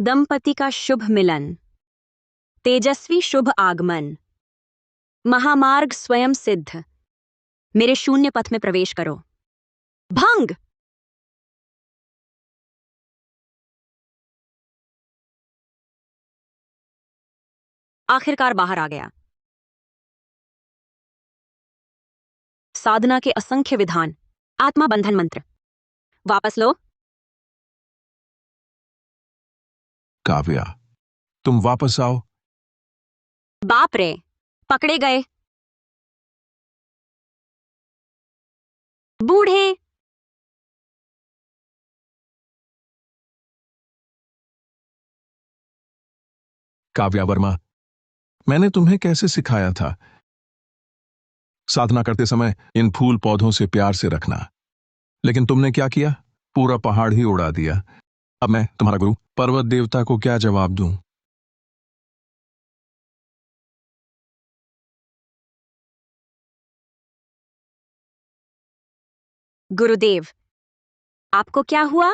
दंपति का शुभ मिलन, तेजस्वी शुभ आगमन, महामार्ग स्वयं सिद्ध। मेरे शून्य पथ में प्रवेश करो। भंग। आखिरकार बाहर आ गया। साधना के असंख्य विधान, आत्मा बंधन मंत्र। वापस लो। काव्या, तुम वापस आओ। बाप रे, पकड़े गए। बूढ़े। काव्या वर्मा, मैंने तुम्हें कैसे सिखाया था साधना करते समय इन फूल पौधों से प्यार से रखना, लेकिन तुमने क्या किया? पूरा पहाड़ ही उड़ा दिया। अब मैं तुम्हारा गुरु पर्वत देवता को क्या जवाब दूं? गुरुदेव, आपको क्या हुआ?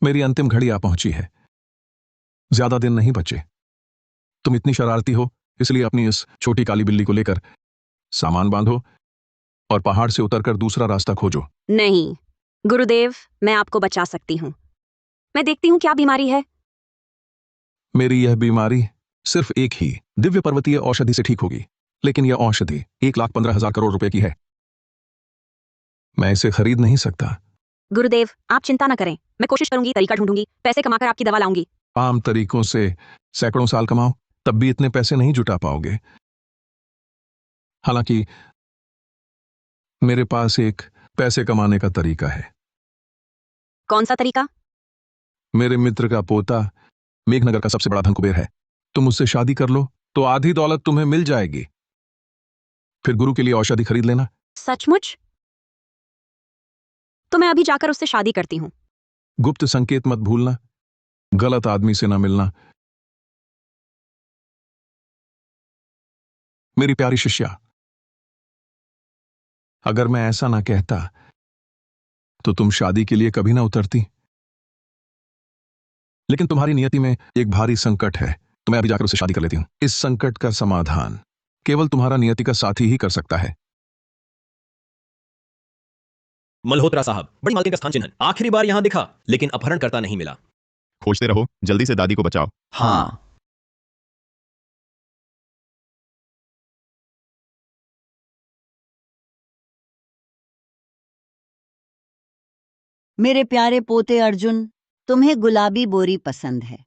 मेरी अंतिम घड़ी आ पहुंची है। ज्यादा दिन नहीं बचे। तुम इतनी शरारती हो, इसलिए अपनी इस छोटी काली बिल्ली को लेकर सामान बांधो और पहाड़ से उतरकर दूसरा रास्ता खोजो। नहीं गुरुदेव, मैं आपको बचा सकती हूं। मैं देखती हूं क्या बीमारी है। मेरी यह बीमारी सिर्फ एक ही दिव्य पर्वतीय औषधि से ठीक होगी, लेकिन यह औषधि 1,15,000 करोड़ रुपए की है। मैं इसे खरीद नहीं सकता। गुरुदेव, आप चिंता न करें, मैं कोशिश करूंगी, तरीका ढूंढूंगी, पैसे कमाकर आपकी दवा लाऊंगी। आम तरीकों से सैकड़ों साल कमाओ, तब भी इतने पैसे नहीं जुटा पाओगे। हालांकि मेरे पास एक पैसे कमाने का तरीका है। कौन सा तरीका? मेरे मित्र का पोता मेघनगर का सबसे बड़ा धन कुबेर है। तुम उससे शादी कर लो तो आधी दौलत तुम्हें मिल जाएगी। फिर गुरु के लिए औषधि खरीद लेना। सचमुच? तो मैं अभी जाकर उससे शादी करती हूँ। गुप्त संकेत मत भूलना, गलत आदमी से ना मिलना। मेरी प्यारी शिष्या, अगर मैं ऐसा ना कहता तो तुम शादी के लिए कभी ना उतरती। लेकिन तुम्हारी नियति में एक भारी संकट है, तो मैं अभी जाकर उससे शादी कर लेती हूं। इस संकट का समाधान केवल तुम्हारा नियति का साथी ही कर सकता है। मल्होत्रा साहब, बड़ी मालकिन का स्थान चिन्ह आखिरी बार यहां दिखा, लेकिन अपहरणकर्ता नहीं मिला। खोजते रहो, जल्दी से दादी को बचाओ। हाँ। मेरे प्यारे पोते अर्जुन, तुम्हें गुलाबी बोरी पसंद है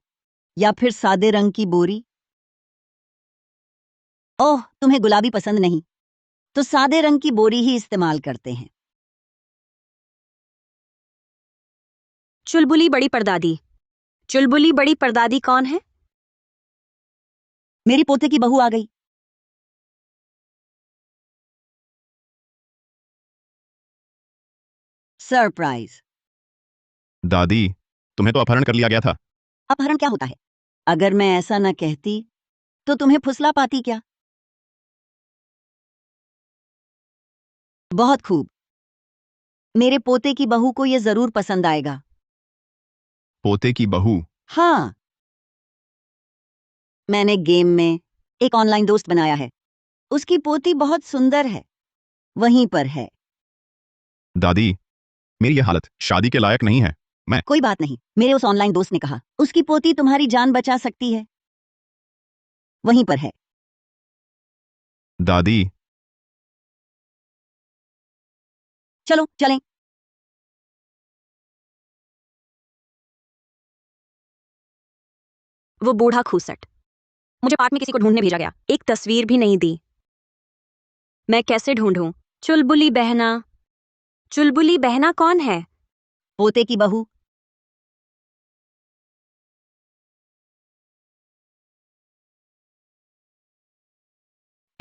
या फिर सादे रंग की बोरी? ओह, तुम्हें गुलाबी पसंद नहीं, तो सादे रंग की बोरी ही इस्तेमाल करते हैं। चुलबुली बड़ी परदादी। चुलबुली बड़ी परदादी कौन है? मेरी पोते की बहू आ गई। सरप्राइज। दादी, तुम्हें तो अपहरण कर लिया गया था। अपहरण क्या होता है? अगर मैं ऐसा न कहती तो तुम्हें फुसला पाती क्या? बहुत खूब। मेरे पोते की बहू को यह जरूर पसंद आएगा। पोते की बहू? हाँ, मैंने गेम में एक ऑनलाइन दोस्त बनाया है। उसकी पोती बहुत सुंदर है, वहीं पर है। दादी, मेरी यह हालत शादी के लायक नहीं है। मैं कोई बात नहीं, मेरे उस ऑनलाइन दोस्त ने कहा उसकी पोती तुम्हारी जान बचा सकती है, वहीं पर है। दादी, चलो चलें। वो बूढ़ा खूसट। मुझे पार्क में किसी को ढूंढने भेजा गया, एक तस्वीर भी नहीं दी। मैं कैसे ढूंढूं? चुलबुली बहना। चुलबुली बहना कौन है? पोते की बहू।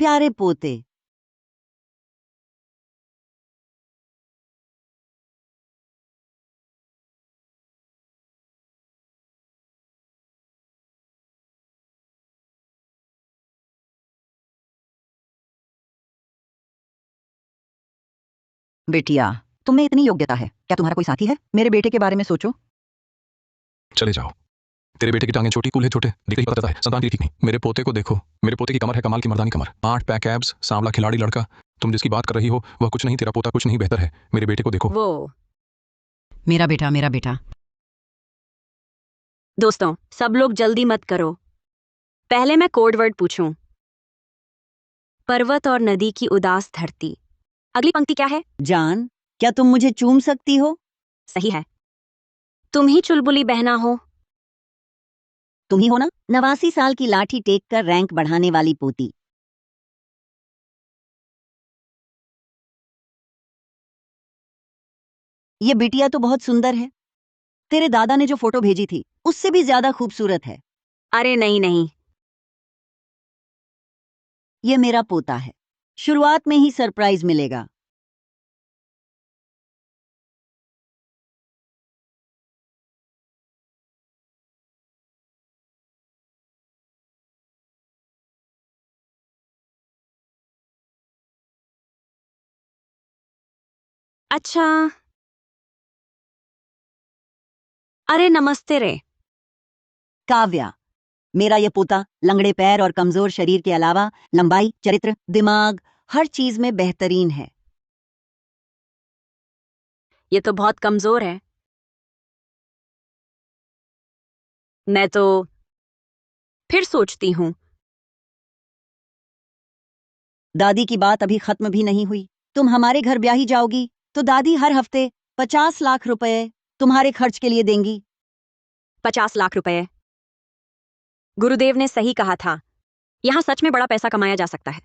प्यारे पोते, बेटिया, तुम्हें इतनी योग्यता है, क्या तुम्हारा कोई साथी है? मेरे बेटे के बारे में सोचो। चले जाओ, तेरे बेटे की टांगें छोटी, कूल्हे छोटे, देखते ही पता चलता है संतान की ठीक नहीं। मेरे पोते को देखो, मेरे पोते की कमर है कमाल की मर्दानी कमर, 8 पैक एब्स, सांवला खिलाड़ी लड़का। तुम जिसकी बात कर रही हो वह कुछ नहीं, तेरा पोता कुछ नहीं बेहतर है। मेरे बेटे को देखो। वो मेरा बेटा। दोस्तों, सब लोग जल्दी मत करो। पहले मैं कोड वर्ड पूछूं। पर्वत और नदी की उदास धरती। अगली पंक्ति क्या है? जान, क्या तुम मुझे चूम सकती हो? सही है। तुम ही चुलबुली बहना हो। तुम ही हो ना 89 साल की लाठी टेक कर रैंक बढ़ाने वाली पोती। ये बिटिया तो बहुत सुंदर है। तेरे दादा ने जो फोटो भेजी थी उससे भी ज्यादा खूबसूरत है। अरे नहीं नहीं, ये मेरा पोता है। शुरुआत में ही सरप्राइज मिलेगा। अच्छा। अरे नमस्ते रे। काव्या, मेरा ये पोता लंगड़े पैर और कमजोर शरीर के अलावा लंबाई, चरित्र, दिमाग, हर चीज में बेहतरीन है। ये तो बहुत कमजोर है। मैं तो फिर सोचती हूँ। दादी की बात अभी खत्म भी नहीं हुई। तुम हमारे घर ब्याही जाओगी तो दादी हर हफ्ते 50 लाख रुपए तुम्हारे खर्च के लिए देंगी। 50 लाख रुपए। गुरुदेव ने सही कहा था, यहां सच में बड़ा पैसा कमाया जा सकता है।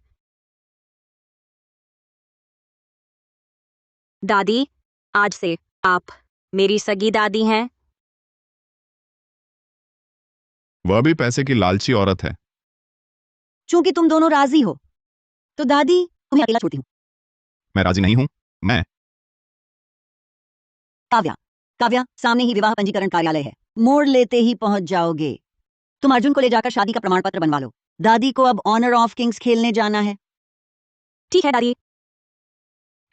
दादी, आज से आप मेरी सगी दादी हैं। वह भी पैसे की लालची औरत है। चूंकि तुम दोनों राजी हो तो दादी तुम्हें अकेला छोड़ती हूँ। मैं राजी नहीं हूं। मैं काव्या, काव्या, सामने ही विवाह पंजीकरण कार्यालय है। मोड़ लेते ही पहुंच जाओगे। तुम अर्जुन को ले जाकर शादी का प्रमाण पत्र बनवा लो। दादी को अब ऑनर ऑफ किंग्स खेलने जाना है। ठीक है दादी,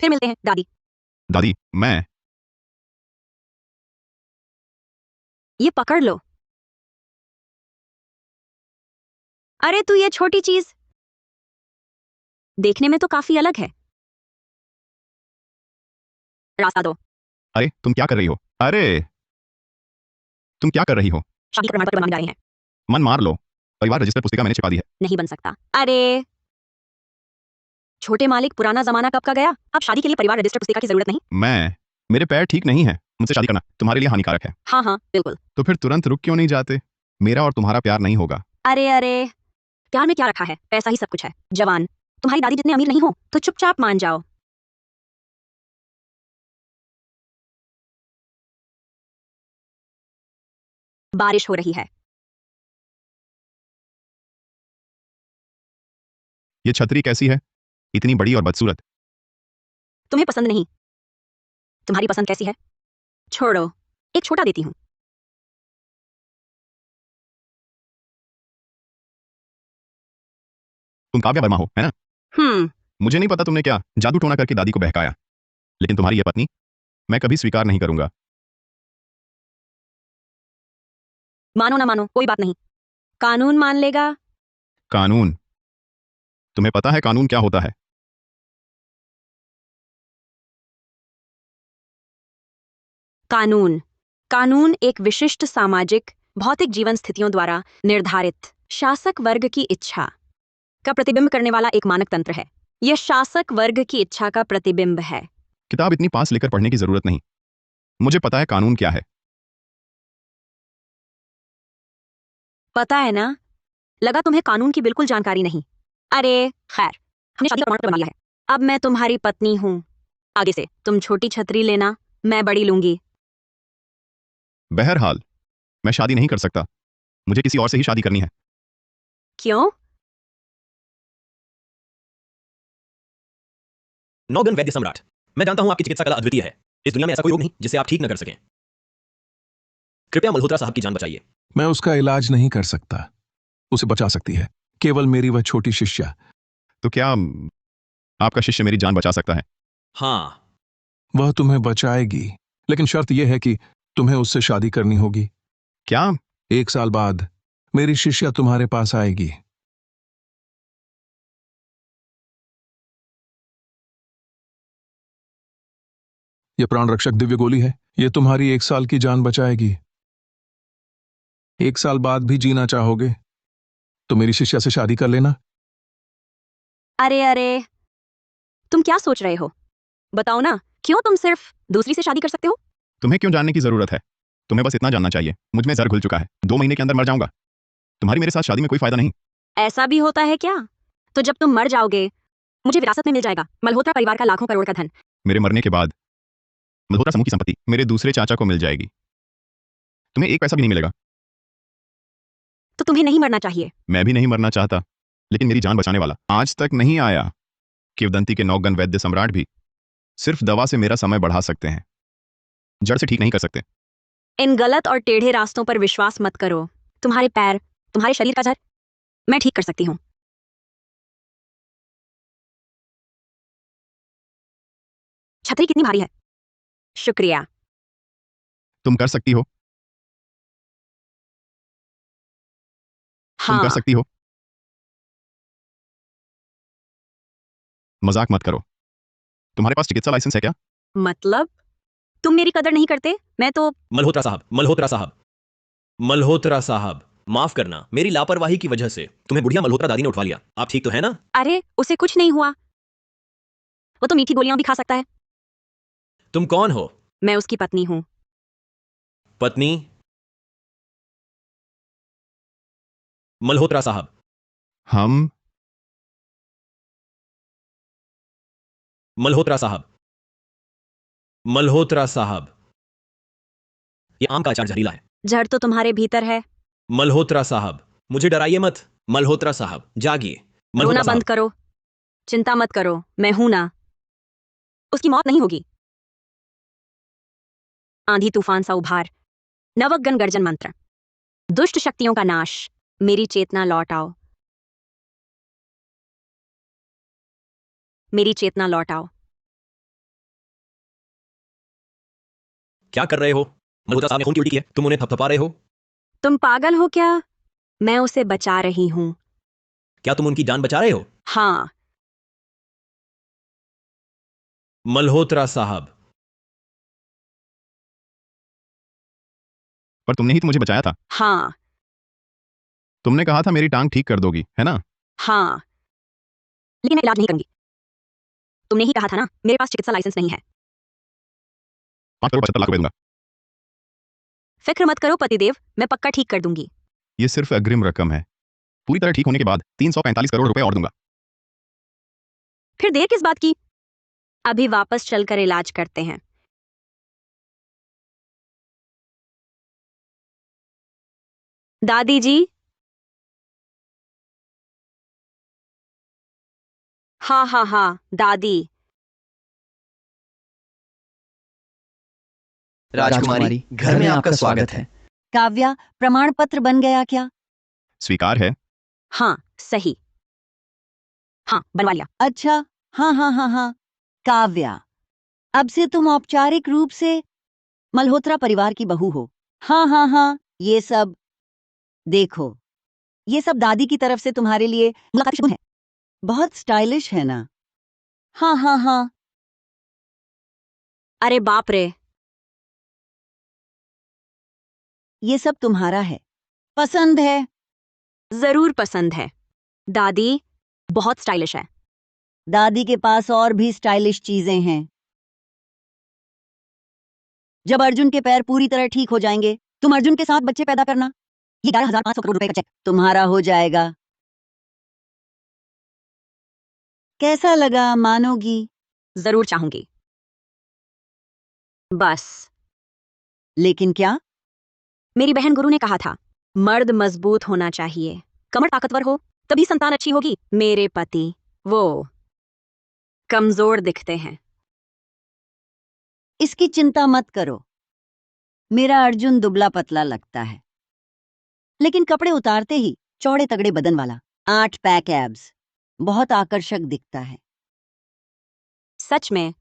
फिर मिलते हैं दादी। दादी, मैं ये पकड़ लो। अरे तू ये छोटी चीज देखने में तो काफी अलग है। रास्ता दो। अरे तुम क्या कर रही हो? अरे तुम क्या कर रही हो? शादी का प्रमाण पत्र बनाने जा रहे हैं। मन मार लो। परिवार रजिस्टर पुस्तिका मैंने छिपा दी है। नहीं बन सकता। अरे छोटे मालिक, पुराना जमाना कब का गया? अब शादी के लिए परिवार रजिस्टर पुस्तिका की जरूरत नहीं। मेरे पैर ठीक नहीं है। मुझसे शादी करना तुम्हारे लिए हानिकारक है। हाँ हाँ बिल्कुल। तो फिर तुरंत रुक क्यों नहीं जाते? मेरा और तुम्हारा प्यार नहीं होगा। अरे अरे, प्यार में क्या रखा है? पैसा ही सब कुछ है। जवान, तुम्हारी दादी जितने अमीर नहीं हो तो चुपचाप मान जाओ। बारिश हो रही है। ये छतरी कैसी है? इतनी बड़ी और बदसूरत। तुम्हें पसंद नहीं? तुम्हारी पसंद कैसी है? छोड़ो, एक छोटा देती हूँ। तुम काव्या वर्मा हो, है ना? मुझे नहीं पता तुमने क्या जादू टोना करके दादी को बहकाया, लेकिन तुम्हारी यह पत्नी मैं कभी स्वीकार नहीं करूंगा। मानो ना मानो कोई बात नहीं, कानून मान लेगा। कानून? तुम्हें पता है कानून क्या होता है? कानून कानून एक विशिष्ट सामाजिक भौतिक जीवन स्थितियों द्वारा निर्धारित शासक वर्ग की इच्छा का प्रतिबिंब करने वाला एक मानक तंत्र है। यह शासक वर्ग की इच्छा का प्रतिबिंब है। किताब इतनी पास लेकर पढ़ने की जरूरत नहीं। मुझे पता है कानून क्या है। पता है ना? लगा तुम्हें कानून की बिल्कुल जानकारी नहीं। अरे खैर, हमने शादी का प्रमाण पत्र बना लिया है। अब मैं तुम्हारी पत्नी हूं। आगे से तुम छोटी छतरी लेना, मैं बड़ी लूंगी। बहरहाल मैं शादी नहीं कर सकता। मुझे किसी और से ही शादी करनी है। क्यों? नौगन वैद्य सम्राट, मैं जानता हूं आपकी चिकित्सा कला अद्वितीय है। इस दुनिया में ऐसा कोई रोग नहीं जिसे आप ठीक न कर सकें। कृपया मल्होत्रा साहब की जान बचाइए। मैं उसका इलाज नहीं कर सकता। उसे बचा सकती है केवल मेरी वह छोटी शिष्या। तो क्या आपका शिष्य मेरी जान बचा सकता है? हाँ, वह तुम्हें बचाएगी, लेकिन शर्त यह है कि तुम्हें उससे शादी करनी होगी। क्या 1 साल बाद मेरी शिष्या तुम्हारे पास आएगी। यह प्राण रक्षक दिव्य गोली है। यह तुम्हारी 1 साल की जान बचाएगी। 1 साल बाद भी जीना चाहोगे तो मेरी शिष्या से शादी कर लेना। अरे अरे, तुम क्या सोच रहे हो? बताओ ना, क्यों तुम सिर्फ दूसरी से शादी कर सकते हो? तुम्हें क्यों जानने की जरूरत है? तुम्हें बस इतना जानना चाहिए, मुझ में जहर घुल चुका है, 2 महीने के अंदर मर जाऊंगा। तुम्हारी मेरे साथ शादी में कोई फायदा नहीं। ऐसा भी होता है क्या? तो जब तुम मर जाओगे, मुझे विरासत में मिल जाएगा मल्होत्रा परिवार का लाखों करोड़ का धन। मेरे मरने के बाद मल्होत्रा समूह की संपत्ति मेरे दूसरे चाचा को मिल जाएगी। तुम्हें एक पैसा भी नहीं मिलेगा। तो तुम्हें नहीं मरना चाहिए। मैं भी नहीं मरना चाहता, लेकिन मेरी जान बचाने वाला आज तक नहीं आया। किवदंती के 9 गण वैद्य सम्राट भी सिर्फ दवा से मेरा समय बढ़ा सकते हैं, जड़ से ठीक नहीं कर सकते। इन गलत और टेढ़े रास्तों पर विश्वास मत करो। तुम्हारे पैर, तुम्हारे शरीर का जड़ मैं ठीक कर सकती हूँ। छतरी कितनी भारी है? शुक्रिया। तुम कर सकती हो। तुम हाँ, कर सकती हो। मजाक मत करो। तुम्हारे पास चिकित्सा लाइसेंस है क्या? मतलब तुम मेरी कदर नहीं करते? मैं तो मल्होत्रा साहब, मल्होत्रा साहब, मल्होत्रा साहब, माफ करना, मेरी लापरवाही की वजह से तुम्हें बुढ़िया मल्होत्रा दादी ने उठवा लिया। आप ठीक तो है ना? अरे, उसे कुछ नहीं हुआ। वो तो मीठी गोलियां भी खा सकता है। तुम कौन हो? मैं उसकी पत्नी हूँ। पत्नी? मल्होत्रा साहब, हम मल्होत्रा साहब, मल्होत्रा साहब, ये आम का अचार जहरीला है। जड़ तो तुम्हारे भीतर है। मल्होत्रा साहब, मुझे डराइए मत। मल्होत्रा साहब, जागिए। रोना मल्होत्रा बंद साहब, करो। चिंता मत करो, मैं हूं ना। उसकी मौत नहीं होगी। आंधी तूफान सा उभार, नवगण गर्जन मंत्र, दुष्ट शक्तियों का नाश, मेरी चेतना लौट आओ। मेरी चेतना लौट आओ। क्या कर रहे हो? मल्होत्रा साहब ने खून की उल्टी की है, तुम उन्हें थपथपा रहे हो। तुम पागल हो क्या? मैं उसे बचा रही हूं। क्या तुम उनकी जान बचा रहे हो? हाँ, मल्होत्रा साहब, पर तुमने ही तो मुझे बचाया था। हाँ, तुमने कहा था मेरी टांग ठीक कर दोगी, है ना? हाँ, लेकिन मैं इलाज नहीं करूंगी। तुमने ही कहा था ना, मेरे पास चिकित्सा लाइसेंस नहीं है। 5 करोड़ 75 लाख रुपए दूंगा। फिक्र मत करो पतिदेव, मैं पक्का ठीक कर दूंगी। ये सिर्फ अग्रिम रकम है। पूरी तरह ठीक होने के बाद 345 करोड़ रुपए और दूंगा। फिर देर किस बात की? अभी वापस चलकर इलाज करते हैं। दादी जी। हाँ हाँ हाँ, दादी। राजकुमारी, घर में आपका स्वागत है। काव्या, प्रमाण पत्र बन गया क्या? स्वीकार है। हाँ, सही। हाँ, बनवा लिया। अच्छा, हाँ हाँ हाँ हाँ। काव्या, अब से तुम औपचारिक रूप से मल्होत्रा परिवार की बहू हो। हाँ हाँ हाँ, ये सब देखो, ये सब दादी की तरफ से तुम्हारे लिए मुलाकाती शुभ है। बहुत स्टाइलिश है ना? हाँ हाँ हाँ। अरे बाप रे, ये सब तुम्हारा है। पसंद है? जरूर पसंद है। दादी बहुत स्टाइलिश है। दादी के पास और भी स्टाइलिश चीजें हैं। जब अर्जुन के पैर पूरी तरह ठीक हो जाएंगे, तुम अर्जुन के साथ बच्चे पैदा करना। ये 11,500 करोड़ रुपए का चेक तुम्हारा हो जाएगा। कैसा लगा, मानोगी? जरूर चाहूंगी। बस, लेकिन क्या? मेरी बहन गुरु ने कहा था, मर्द मजबूत होना चाहिए, कमर ताकतवर हो, तभी संतान अच्छी होगी। मेरे पति, वो कमजोर दिखते हैं। इसकी चिंता मत करो। मेरा अर्जुन दुबला पतला लगता है, लेकिन कपड़े उतारते ही चौड़े तगड़े बदन वाला, 8 पैक एब्स, बहुत आकर्षक दिखता है। सच में?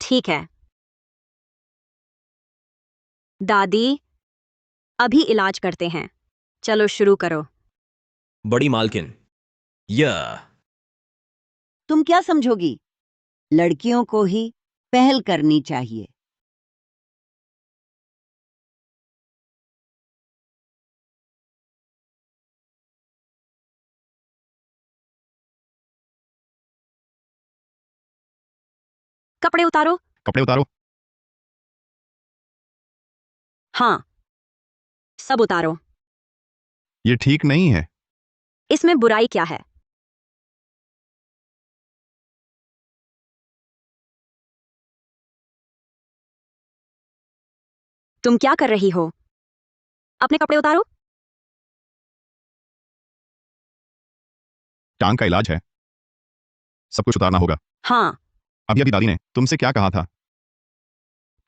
ठीक है। दादी, अभी इलाज करते हैं। चलो शुरू करो। बड़ी मालकिन, यह तुम क्या समझोगी? लड़कियों को ही पहल करनी चाहिए। कपड़े उतारो। कपड़े उतारो। हाँ, सब उतारो। ये ठीक नहीं है। इसमें बुराई क्या है? तुम क्या कर रही हो? अपने कपड़े उतारो। टांग का इलाज है, सब कुछ उतारना होगा। हाँ, अभी अभी दादी ने तुमसे क्या कहा था?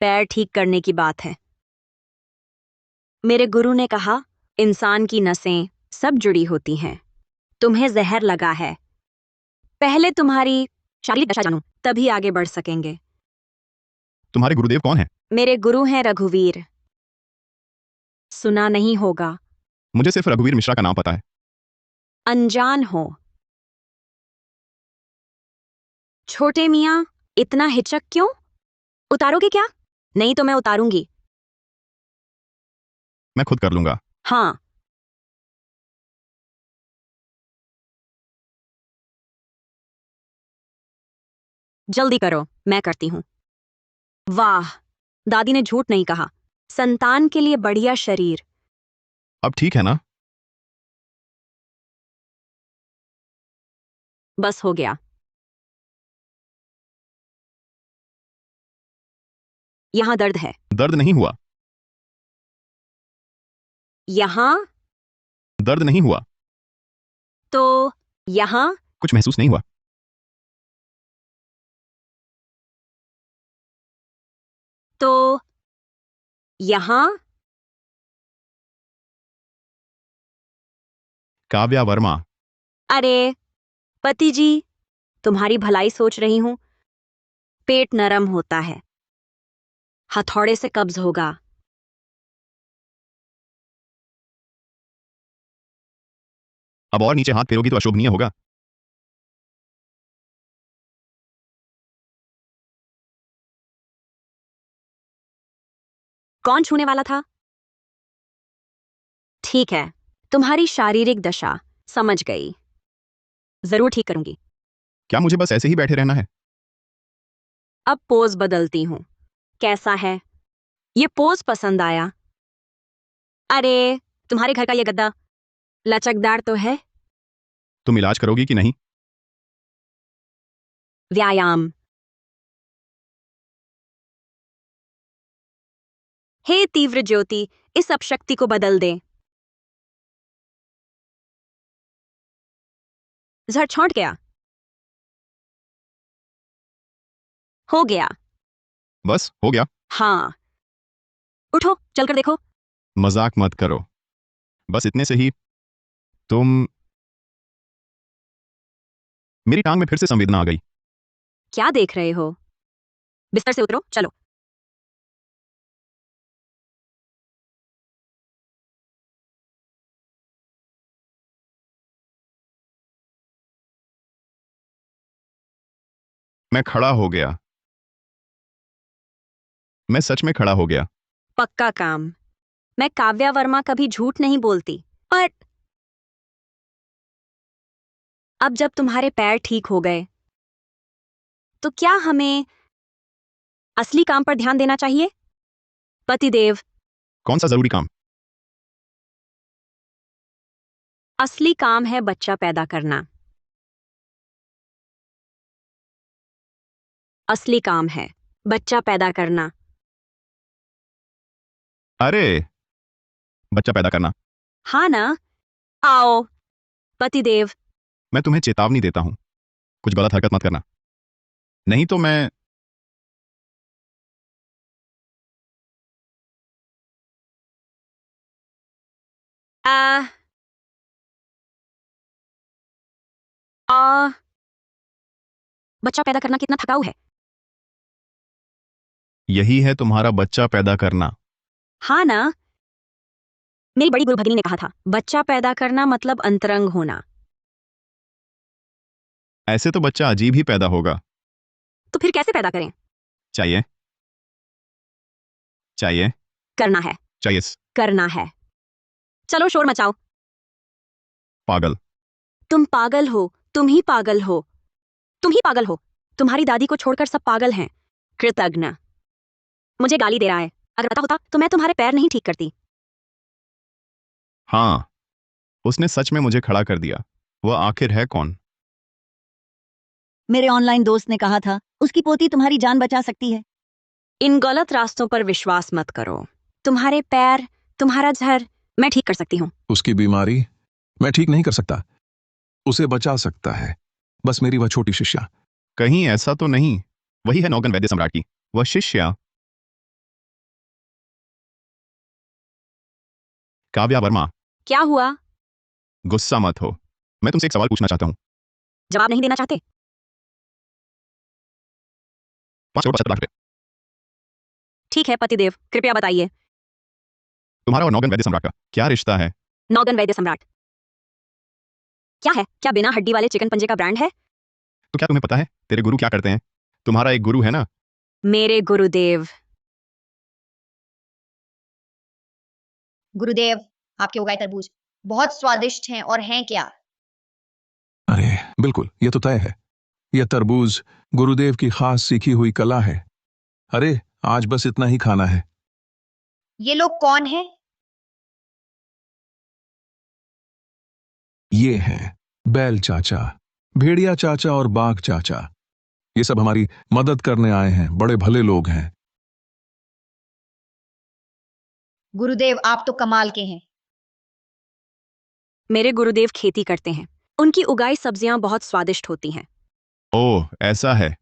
पैर ठीक करने की बात है। मेरे गुरु ने कहा, इंसान की नसें सब जुड़ी होती हैं। तुम्हें जहर लगा है। पहले तुम्हारी शारीरिक दशा जानो, तभी आगे बढ़ सकेंगे। तुम्हारे गुरुदेव कौन है? मेरे गुरु हैं रघुवीर। सुना नहीं होगा। मुझे सिर्फ रघुवीर मिश्रा का नाम पता है। अनजान हो। छोटे मियाँ, इतना हिचक क्यों? उतारोगे क्या? नहीं तो मैं उतारूंगी। मैं खुद कर लूंगा। हाँ, जल्दी करो, मैं करती हूं। वाह, दादी ने झूठ नहीं कहा। संतान के लिए बढ़िया शरीर। अब ठीक है ना? बस हो गया। यहां दर्द है। दर्द नहीं हुआ। यहां दर्द नहीं हुआ। तो यहां कुछ महसूस नहीं हुआ। तो यहां। काव्या वर्मा। अरे पति जी, तुम्हारी भलाई सोच रही हूं। पेट नरम होता है, हथौड़े से कब्ज होगा। अब और नीचे हाथ फेरोगी तो अशोभनीय होगा। कौन छूने वाला था? ठीक है, तुम्हारी शारीरिक दशा समझ गई। जरूर ठीक करूंगी। क्या मुझे बस ऐसे ही बैठे रहना है? अब पोज बदलती हूं। कैसा है? ये पोज पसंद आया? अरे, तुम्हारे घर का ये गद्दा लचकदार तो है। तुम इलाज करोगी कि नहीं? व्यायाम। हे तीव्र ज्योति, इस अपशक्ति को बदल दे। झट छौंट गया। हो गया। बस हो गया। हाँ, उठो, चलकर देखो। मजाक मत करो, बस इतने से ही तुम। मेरी टांग में फिर से संवेदना आ गई। क्या देख रहे हो? बिस्तर से उतरो, चलो। मैं खड़ा हो गया। मैं सच में खड़ा हो गया। पक्का काम। मैं काव्या वर्मा कभी झूठ नहीं बोलती। पर अब जब तुम्हारे पैर ठीक हो गए, तो क्या हमें असली काम पर ध्यान देना चाहिए? पतिदेव, कौन सा जरूरी काम? असली काम है बच्चा पैदा करना। असली काम है बच्चा पैदा करना। अरे, बच्चा पैदा करना। हाँ ना? आओ, पतिदेव। मैं तुम्हें चेतावनी देता हूं, कुछ गलत हरकत मत करना, नहीं तो मैं। आ आ बच्चा पैदा करना कितना थकाऊ है। यही है तुम्हारा बच्चा पैदा करना। हाँ ना? मेरी बड़ी गुरु भगिनी ने कहा था, बच्चा पैदा करना मतलब अंतरंग होना। ऐसे तो बच्चा अजीब ही पैदा होगा। तो फिर कैसे पैदा करें? चाहिए चाहिए करना है, चाहिए। करना है। चलो शोर मचाओ। पागल। तुम पागल हो, तुम ही पागल हो, तुम ही पागल हो। तुम्हारी दादी को छोड़कर सब पागल हैं। कृतज्ञ। मुझे गाली दे रहा है। अगर पता होता तो मैं तुम्हारे पैर नहीं ठीक करती। हाँ, उसने सच में मुझे खड़ा कर दिया। वह आखिर है कौन? मेरे ऑनलाइन दोस्त ने कहा था उसकी पोती तुम्हारी जान बचा सकती है। इन गलत रास्तों पर विश्वास मत करो। तुम्हारे पैर, तुम्हारा घर मैं ठीक कर सकती हूँ। उसकी बीमारी मैं ठीक नहीं कर सकता, उसे बचा सकता है बस मेरी वह छोटी शिष्या। कहीं ऐसा तो नहीं? वही है नौगन वैद्य सम्राट की वह शिष्या। काव्या वर्मा, क्या हुआ? गुस्सा मत हो। मैं तुमसे एक सवाल पूछना चाहता हूँ। जवाब नहीं देना चाहते? 5 करोड़ 75 लाख रुपए। ठीक है पतिदेव, कृपया बताइए। तुम्हारा और नौगन वैद्य सम्राट का क्या रिश्ता है? नौगन वैद्य सम्राट क्या है? क्या बिना हड्डी वाले चिकन पंजे का ब्रांड है? तो क्या तुम्हें पता है तेरे गुरु क्या करते हैं? तुम्हारा एक गुरु है ना? मेरे गुरुदेव। गुरुदेव, आपके उगाए तरबूज बहुत स्वादिष्ट हैं और हैं क्या? अरे बिल्कुल, ये तो तय है। यह तरबूज गुरुदेव की खास सीखी हुई कला है। अरे आज बस इतना ही खाना है। ये लोग कौन हैं? ये हैं बैल चाचा, भेड़िया चाचा और बाघ चाचा। ये सब हमारी मदद करने आए हैं, बड़े भले लोग हैं। गुरुदेव, आप तो कमाल के हैं। मेरे गुरुदेव खेती करते हैं। उनकी उगाई सब्जियां बहुत स्वादिष्ट होती हैं। ओह, ऐसा है।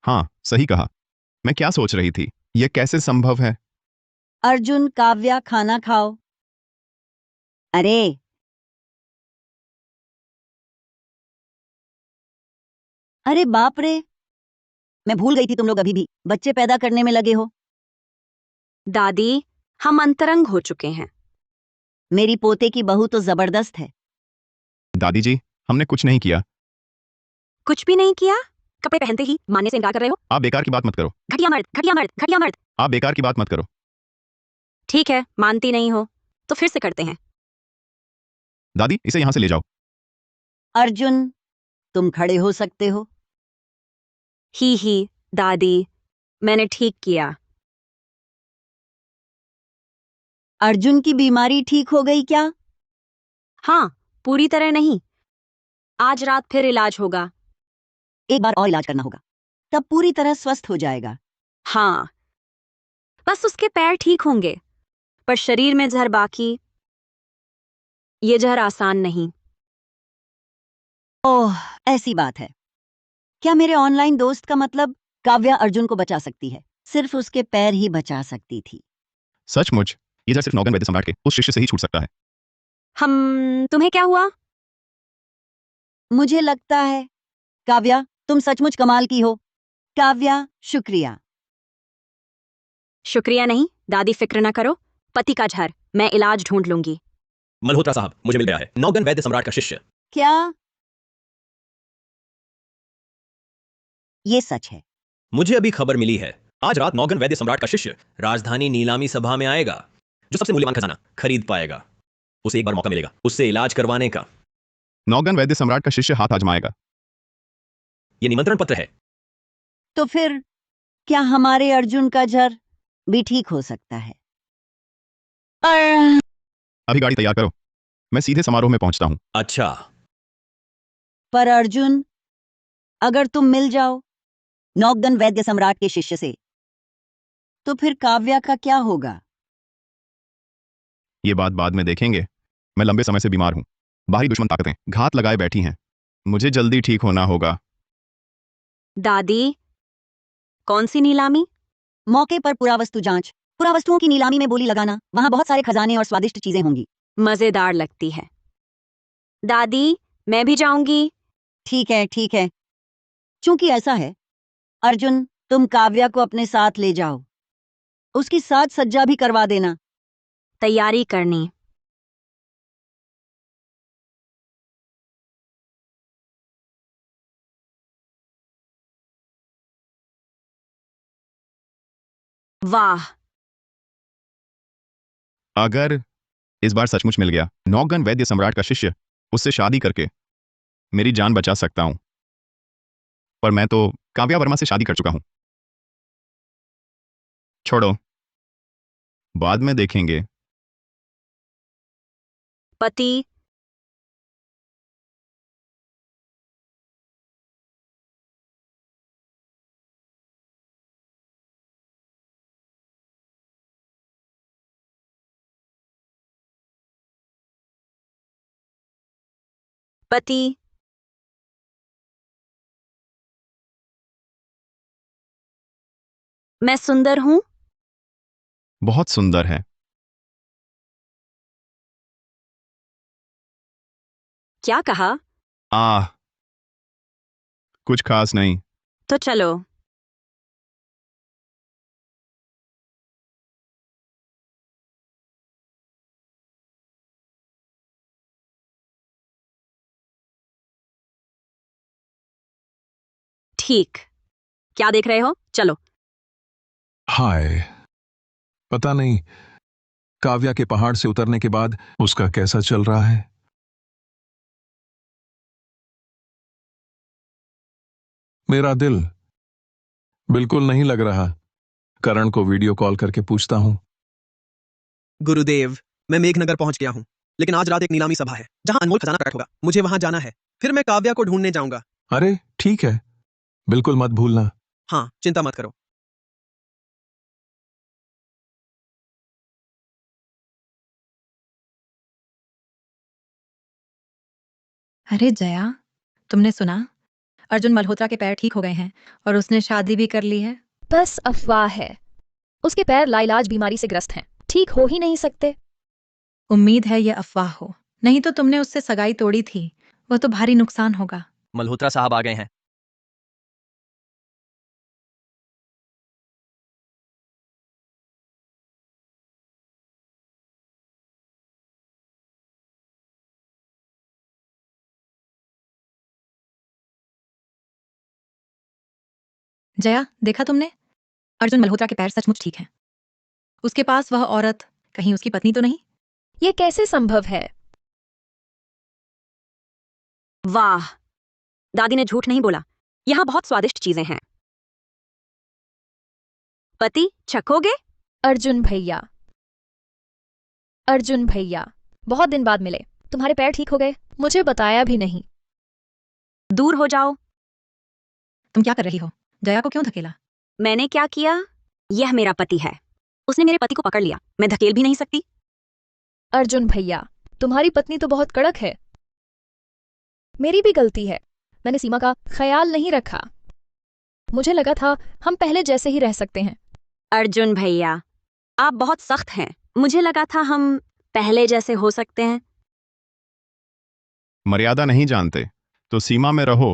हाँ, सही कहा। मैं क्या सोच रही थी, यह कैसे संभव है? अर्जुन, काव्या, खाना खाओ। अरे अरे बाप रे, मैं भूल गई थी तुम लोग अभी भी बच्चे पैदा करने में लगे हो। दादी, हम अंतरंग हो चुके हैं। मेरी पोते की बहू तो जबरदस्त है। दादी जी, हमने कुछ नहीं किया। कुछ भी नहीं किया? कपड़े पहनते ही मानने से इनकार कर रहे हो? आप बेकार की बात मत करो। घटिया मर्द, घटिया मर्द, घटिया मर्द। आप बेकार की बात मत करो। ठीक है, मानती नहीं हो तो फिर से करते हैं। दादी, इसे यहां से ले जाओ। अर्जुन, तुम खड़े हो सकते हो। ही दादी, मैंने ठीक किया। अर्जुन की बीमारी ठीक हो गई क्या? हाँ, पूरी तरह नहीं। आज रात फिर इलाज होगा। एक बार और इलाज करना होगा, तब पूरी तरह स्वस्थ हो जाएगा। हाँ, बस उसके पैर ठीक होंगे, पर शरीर में जहर बाकी। ये जहर आसान नहीं। ओह, ऐसी बात है क्या? मेरे ऑनलाइन दोस्त का मतलब काव्या अर्जुन को बचा सकती है, सिर्फ उसके पैर ही बचा सकती थी। सचमुच? ये जहर सिर्फ नौगन वैद्य सम्राट के उस शिष्य से ही छूट सकता है। तुम्हें क्या हुआ? मुझे लगता है काव्या तुम सचमुच कमाल की हो। काव्या, शुक्रिया। शुक्रिया नहीं, दादी फिक्र ना करो। पति का जहर मैं इलाज ढूंढ लूंगी। मल्होत्रा साहब, मुझे मिल गया है नौगन वैद्य सम्राट का शिष्य। क्या ये सच है? मुझे अभी खबर मिली है, आज रात नौगन वैद्य सम्राट का शिष्य राजधानी नीलामी सभा में आएगा। जो सबसे मूल्यवान खजाना खरीद पाएगा, उसे एक बार मौका मिलेगा उससे इलाज करवाने का। नौगन वैद्य सम्राट का शिष्य हाथ आजमाएगा। यह निमंत्रण पत्र है। तो फिर क्या हमारे अर्जुन का जहर भी ठीक हो सकता है? अभी गाड़ी तैयार करो, मैं सीधे समारोह में पहुंचता हूं। अच्छा, पर अर्जुन, अगर तुम मिल जाओ नौगन वैद्य सम्राट के शिष्य से, तो फिर काव्या का क्या होगा? ये बात बाद में देखेंगे। मैं लंबे समय से बीमार हूं। बाहरी दुश्मन ताकतें घात लगाए बैठी हैं। मुझे जल्दी ठीक होना होगा। दादी, कौन सी नीलामी? मौके पर पुरावस्तु जांच, पुरावस्तुओं की नीलामी में बोली लगाना। वहां बहुत सारे खजाने और स्वादिष्ट चीजें होंगी। मजेदार लगती है। दादी, मैं भी जाऊंगी। ठीक है, ठीक है। चूंकि ऐसा है, अर्जुन, तुम काव्या को अपने साथ ले जाओ। उसकी साज सज्जा भी करवा देना। तैयारी करनी। वाह, अगर इस बार सचमुच मिल गया नौगन वैद्य सम्राट का शिष्य, उससे शादी करके मेरी जान बचा सकता हूं। पर मैं तो काव्या वर्मा से शादी कर चुका हूं। छोड़ो, बाद में देखेंगे। पति। पति। मैं सुंदर हूं? बहुत सुंदर है। क्या कहा? आह, कुछ खास नहीं। तो चलो। ठीक। क्या देख रहे हो? चलो। हाय, पता नहीं काव्या के पहाड़ से उतरने के बाद उसका कैसा चल रहा है। मेरा दिल बिल्कुल नहीं लग रहा। करण को वीडियो कॉल करके पूछता हूं। गुरुदेव, मैं मेघनगर पहुंच गया हूं, लेकिन आज रात एक नीलामी सभा है जहां अनमोल खजाना प्रकट होगा। मुझे वहां जाना है। फिर मैं काव्या को ढूंढने जाऊंगा। अरे ठीक है, बिल्कुल मत भूलना। हाँ, चिंता मत करो। अरे जया, तुमने सुना? अर्जुन मल्होत्रा के पैर ठीक हो गए हैं और उसने शादी भी कर ली है। बस अफवाह है। उसके पैर लाइलाज बीमारी से ग्रस्त हैं, ठीक हो ही नहीं सकते। उम्मीद है ये अफवाह हो, नहीं तो तुमने उससे सगाई तोड़ी थी। वो तो भारी नुकसान होगा। मल्होत्रा साहब आ गए हैं। जया, देखा तुमने? अर्जुन मल्होत्रा के पैर सचमुच ठीक हैं। उसके पास वह औरत कहीं उसकी पत्नी तो नहीं? ये कैसे संभव है? वाह, दादी ने झूठ नहीं बोला। यहाँ बहुत स्वादिष्ट चीजें हैं। पति, चखोगे? अर्जुन भैया, अर्जुन भैया, बहुत दिन बाद मिले। तुम्हारे पैर ठीक हो गए? मुझे बताया भी नहीं। दूर हो जाओ। तुम क्या कर रही हो? जया को क्यों धकेला? मैंने क्या किया? यह मेरा पति है। उसने मेरे पति को पकड़ लिया। मैं धकेल भी नहीं सकती। अर्जुन भैया, तुम्हारी पत्नी तो बहुत कड़क है। मेरी भी गलती है। मैंने सीमा का ख्याल नहीं रखा। मुझे लगा था हम पहले जैसे ही रह सकते हैं। अर्जुन भैया, आप बहुत सख्त हैं। मुझे लगा था हम पहले जैसे हो सकते हैं। मर्यादा नहीं जानते तो सीमा में रहो,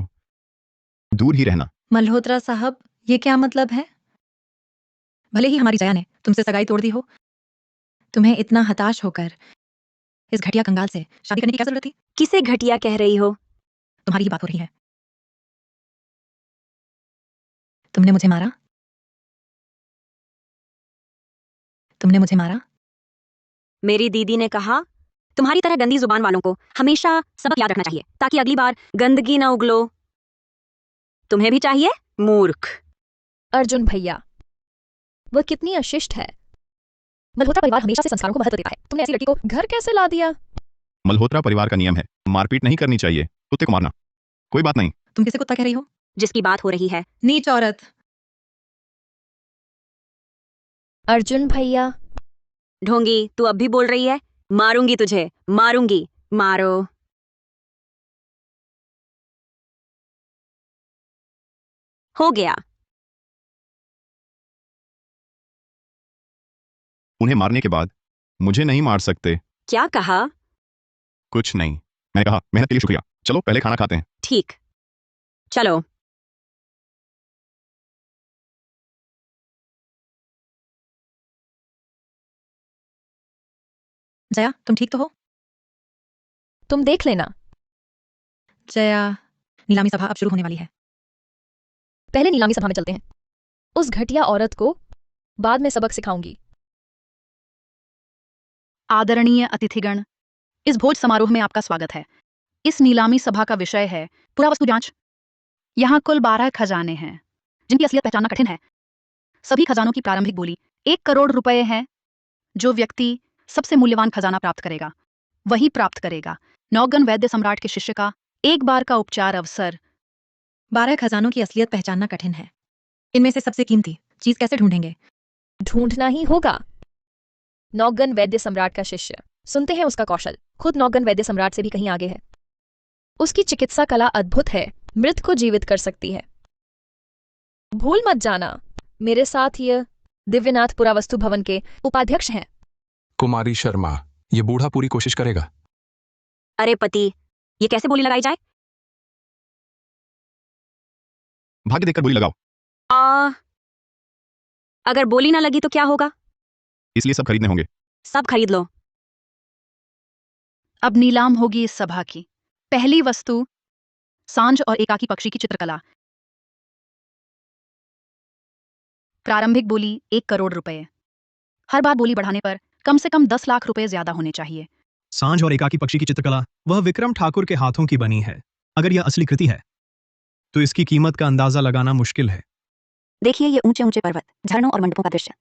दूर ही रहना। मल्होत्रा साहब, ये क्या मतलब है? भले ही हमारी जया ने तुमसे सगाई तोड़ दी हो, तुम्हें इतना हताश होकर इस घटिया कंगाल से शादी करने की क्या जरूरत थी? किसे घटिया कह रही हो? तुम्हारी ही बात हो रही है। तुमने मुझे मारा। तुमने मुझे मारा। मेरी दीदी ने कहा, तुम्हारी तरह गंदी जुबान वालों को हमेशा सबक याद रखना चाहिए ताकि अगली बार गंदगी न उगलो। तुम्हें भी चाहिए, मूर्ख। अर्जुन भैया, वह कितनी अशिष्ट है। मल्होत्रा परिवार हमेशा से संस्कारों को महत्व देता है। तुमने ऐसी लड़की को घर कैसे ला दिया? मल्होत्रा परिवार का नियम है, मारपीट नहीं करनी चाहिए। कुत्ते को मारना कोई बात नहीं। तुम किसे कुत्ता कह रही हो? जिसकी बात हो रही है। नीच औरत। अर्जुन भैया, ढोंगी, तू अब भी बोल रही है? मारूंगी तुझे, मारूंगी। मारो। हो गया। उन्हें मारने के बाद मुझे नहीं मार सकते। क्या कहा? कुछ नहीं, मैंने कहा मेहनत के लिए शुक्रिया। चलो पहले खाना खाते हैं। ठीक, चलो। जया, तुम ठीक तो हो? तुम देख लेना। जया, नीलामी सभा अब शुरू होने वाली है। पहले नीलामी सभा में चलते हैं। उस घटिया औरत को बाद में सबक सिखाऊंगी। आदरणीय अतिथिगण, इस भोज समारोह में आपका स्वागत है। इस नीलामी सभा का विषय है पुरावस्तु जांच। यहाँ कुल 12 खजाने हैं जिनकी असलियत पहचानना कठिन है। सभी खजानों की प्रारंभिक बोली 1 करोड़ रुपए है। जो व्यक्ति सबसे मूल्यवान खजाना प्राप्त करेगा वही प्राप्त करेगा नौगन वैद्य सम्राट के शिष्य का एक बार का उपचार अवसर। 12 खजानों की असलियत पहचानना कठिन है। इनमें से सबसे कीमती चीज कैसे ढूंढेंगे? ढूंढना ही होगा। नौगन वैद्य सम्राट का शिष्य, सुनते हैं उसका कौशल खुद नौगन वैद्य सम्राट से भी कहीं आगे है। उसकी चिकित्सा कला अद्भुत है, मृत को जीवित कर सकती है। भूल मत जाना, मेरे साथ ये दिव्यनाथ पुरावस्तु भवन के उपाध्यक्ष हैं। कुमारी शर्मा, ये बूढ़ा पूरी कोशिश करेगा। अरे पति, ये कैसे बोली लगाई जाए? भाग्य देखकर बोली लगाओ। अगर बोली ना लगी तो क्या होगा? इसलिए सब खरीदने होंगे। सब खरीद लो। अब नीलाम होगी इस सभा की। पहली वस्तु सांझ और एकाकी पक्षी की चित्रकला। प्रारंभिक बोली 1 करोड़ रुपए। हर बार बोली बढ़ाने पर कम से कम 10 लाख रुपए ज्यादा होने चाहिए। सांझ और एकाकी पक्षी की चित्रकला वह विक्रम ठाकुर के हाथों की बनी है। अगर यह असली कृति है तो इसकी कीमत का अंदाजा लगाना मुश्किल है। देखिए ये ऊंचे ऊंचे पर्वत, झरनों और मंडपों का दृश्य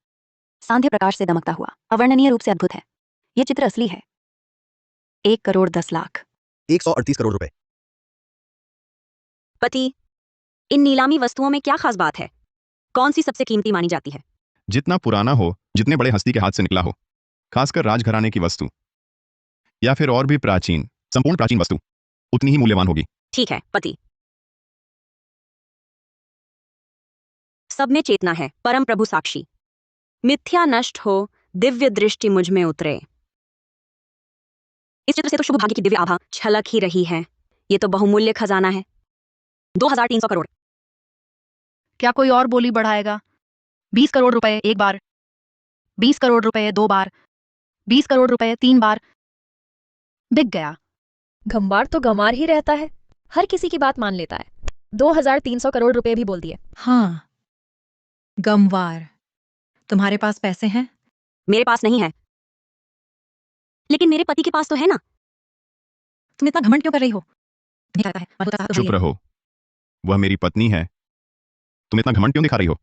सांध्य प्रकाश से दमकता हुआ अवर्णनीय रूप से अद्भुत है। ये चित्र असली है। 1 करोड़ 10 लाख। 138 करोड़ रुपए। पति, इन नीलामी वस्तुओं में क्या खास बात है? कौन सी सबसे कीमती मानी जाती है? जितना पुराना हो, जितने बड़े हस्ती के हाथ से निकला हो, खासकर राजघराने की वस्तु या फिर और भी प्राचीन, संपूर्ण प्राचीन वस्तु उतनी ही मूल्यवान होगी। ठीक है पति। सब में चेतना है, परम प्रभु साक्षी। मिथ्या नष्ट हो, दिव्य दृष्टि मुझ में उतरे। इस चित्र से तो शुभ भाग्य की दिव्य आभा छलक ही रही है। ये तो बहुमूल्य खजाना है। 2300 करोड़। क्या कोई और बोली बढ़ाएगा? 20 करोड़ रुपए एक बार, 20 करोड़ रुपए 2 बार, 20 करोड़ रुपए 3 बार। बिक गया। गंवार तो गंवार ही रहता है, हर किसी की बात मान लेता है। 2300 करोड़ रुपए भी बोल दिए। हाँ, गमवार। तुम्हारे पास पैसे हैं? मेरे पास नहीं है, लेकिन मेरे पति के पास तो है ना। तुम इतना घमंड क्यों कर रही हो? तुम्हें क्या लगता है मल्होत्रा तुम्हारी चुप है? रहो, वह मेरी पत्नी है। तुम इतना घमंड क्यों दिखा रही हो?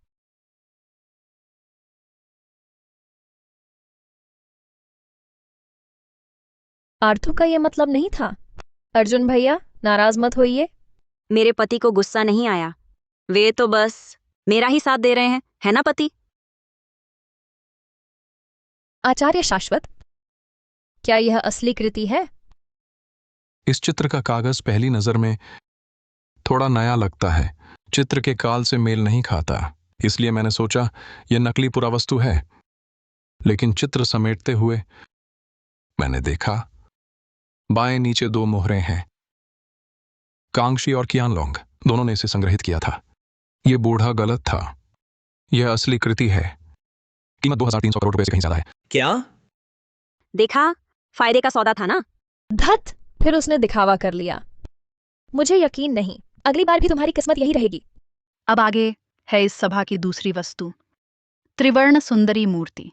आर्थू का ये मतलब नहीं था। अर्जुन भैया, नाराज मत होइए। मेरे पति को गुस्सा नहीं आया। वे तो बस मेरा ही साथ दे रहे हैं, है ना पति? आचार्य शाश्वत, क्या यह असली कृति है? इस चित्र का कागज पहली नजर में थोड़ा नया लगता है, चित्र के काल से मेल नहीं खाता, इसलिए मैंने सोचा यह नकली पुरावस्तु है। लेकिन चित्र समेटते हुए मैंने देखा बाएं नीचे 2 मोहरें हैं। कांगशी और कियानलोंग दोनों ने इसे संग्रहित किया था। यह बूढ़ा गलत था। यह असली कृति है। कीमत 2300 करोड़ रुपए से कहीं ज्यादा है। क्या? देखा, फायदे का सौदा था ना। धत, फिर उसने दिखावा कर लिया। मुझे यकीन नहीं, अगली बार भी तुम्हारी किस्मत यही रहेगी। अब आगे है इस सभा की दूसरी वस्तु, त्रिवर्ण सुंदरी मूर्ति।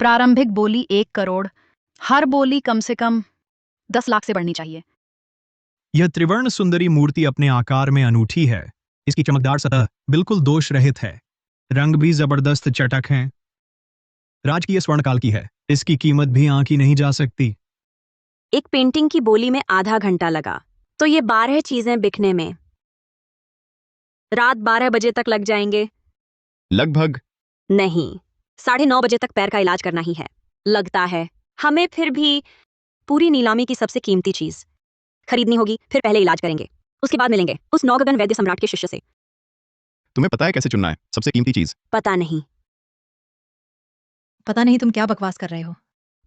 प्रारंभिक बोली 1 करोड़, हर बोली कम से कम 10 लाख से बढ़नी चाहिए। यह त्रिवर्ण सुंदरी मूर्ति अपने आकार में अनूठी है। इसकी चमकदार सतह बिल्कुल दोष रहित है। रंग भी जबरदस्त चटक हैं। राजकीय स्वर्णकाल की है। इसकी कीमत भी आंकी नहीं जा सकती। एक पेंटिंग की बोली में आधा घंटा लगा, तो ये 12 चीजें बिकने में रात 12 बजे तक लग जाएंगे। लगभग नहीं, 9:30 बजे तक पैर का इलाज करना ही है। लगता है हमें फिर भी पूरी नीलामी की सबसे कीमती चीज खरीदनी होगी। फिर पहले इलाज करेंगे, उसके बाद मिलेंगे उस नौगगन वैद्य सम्राट के शिष्य से। तुम्हें पता है कैसे चुनना है सबसे कीमती चीज? पता नहीं। पता नहीं तुम क्या बकवास कर रहे हो।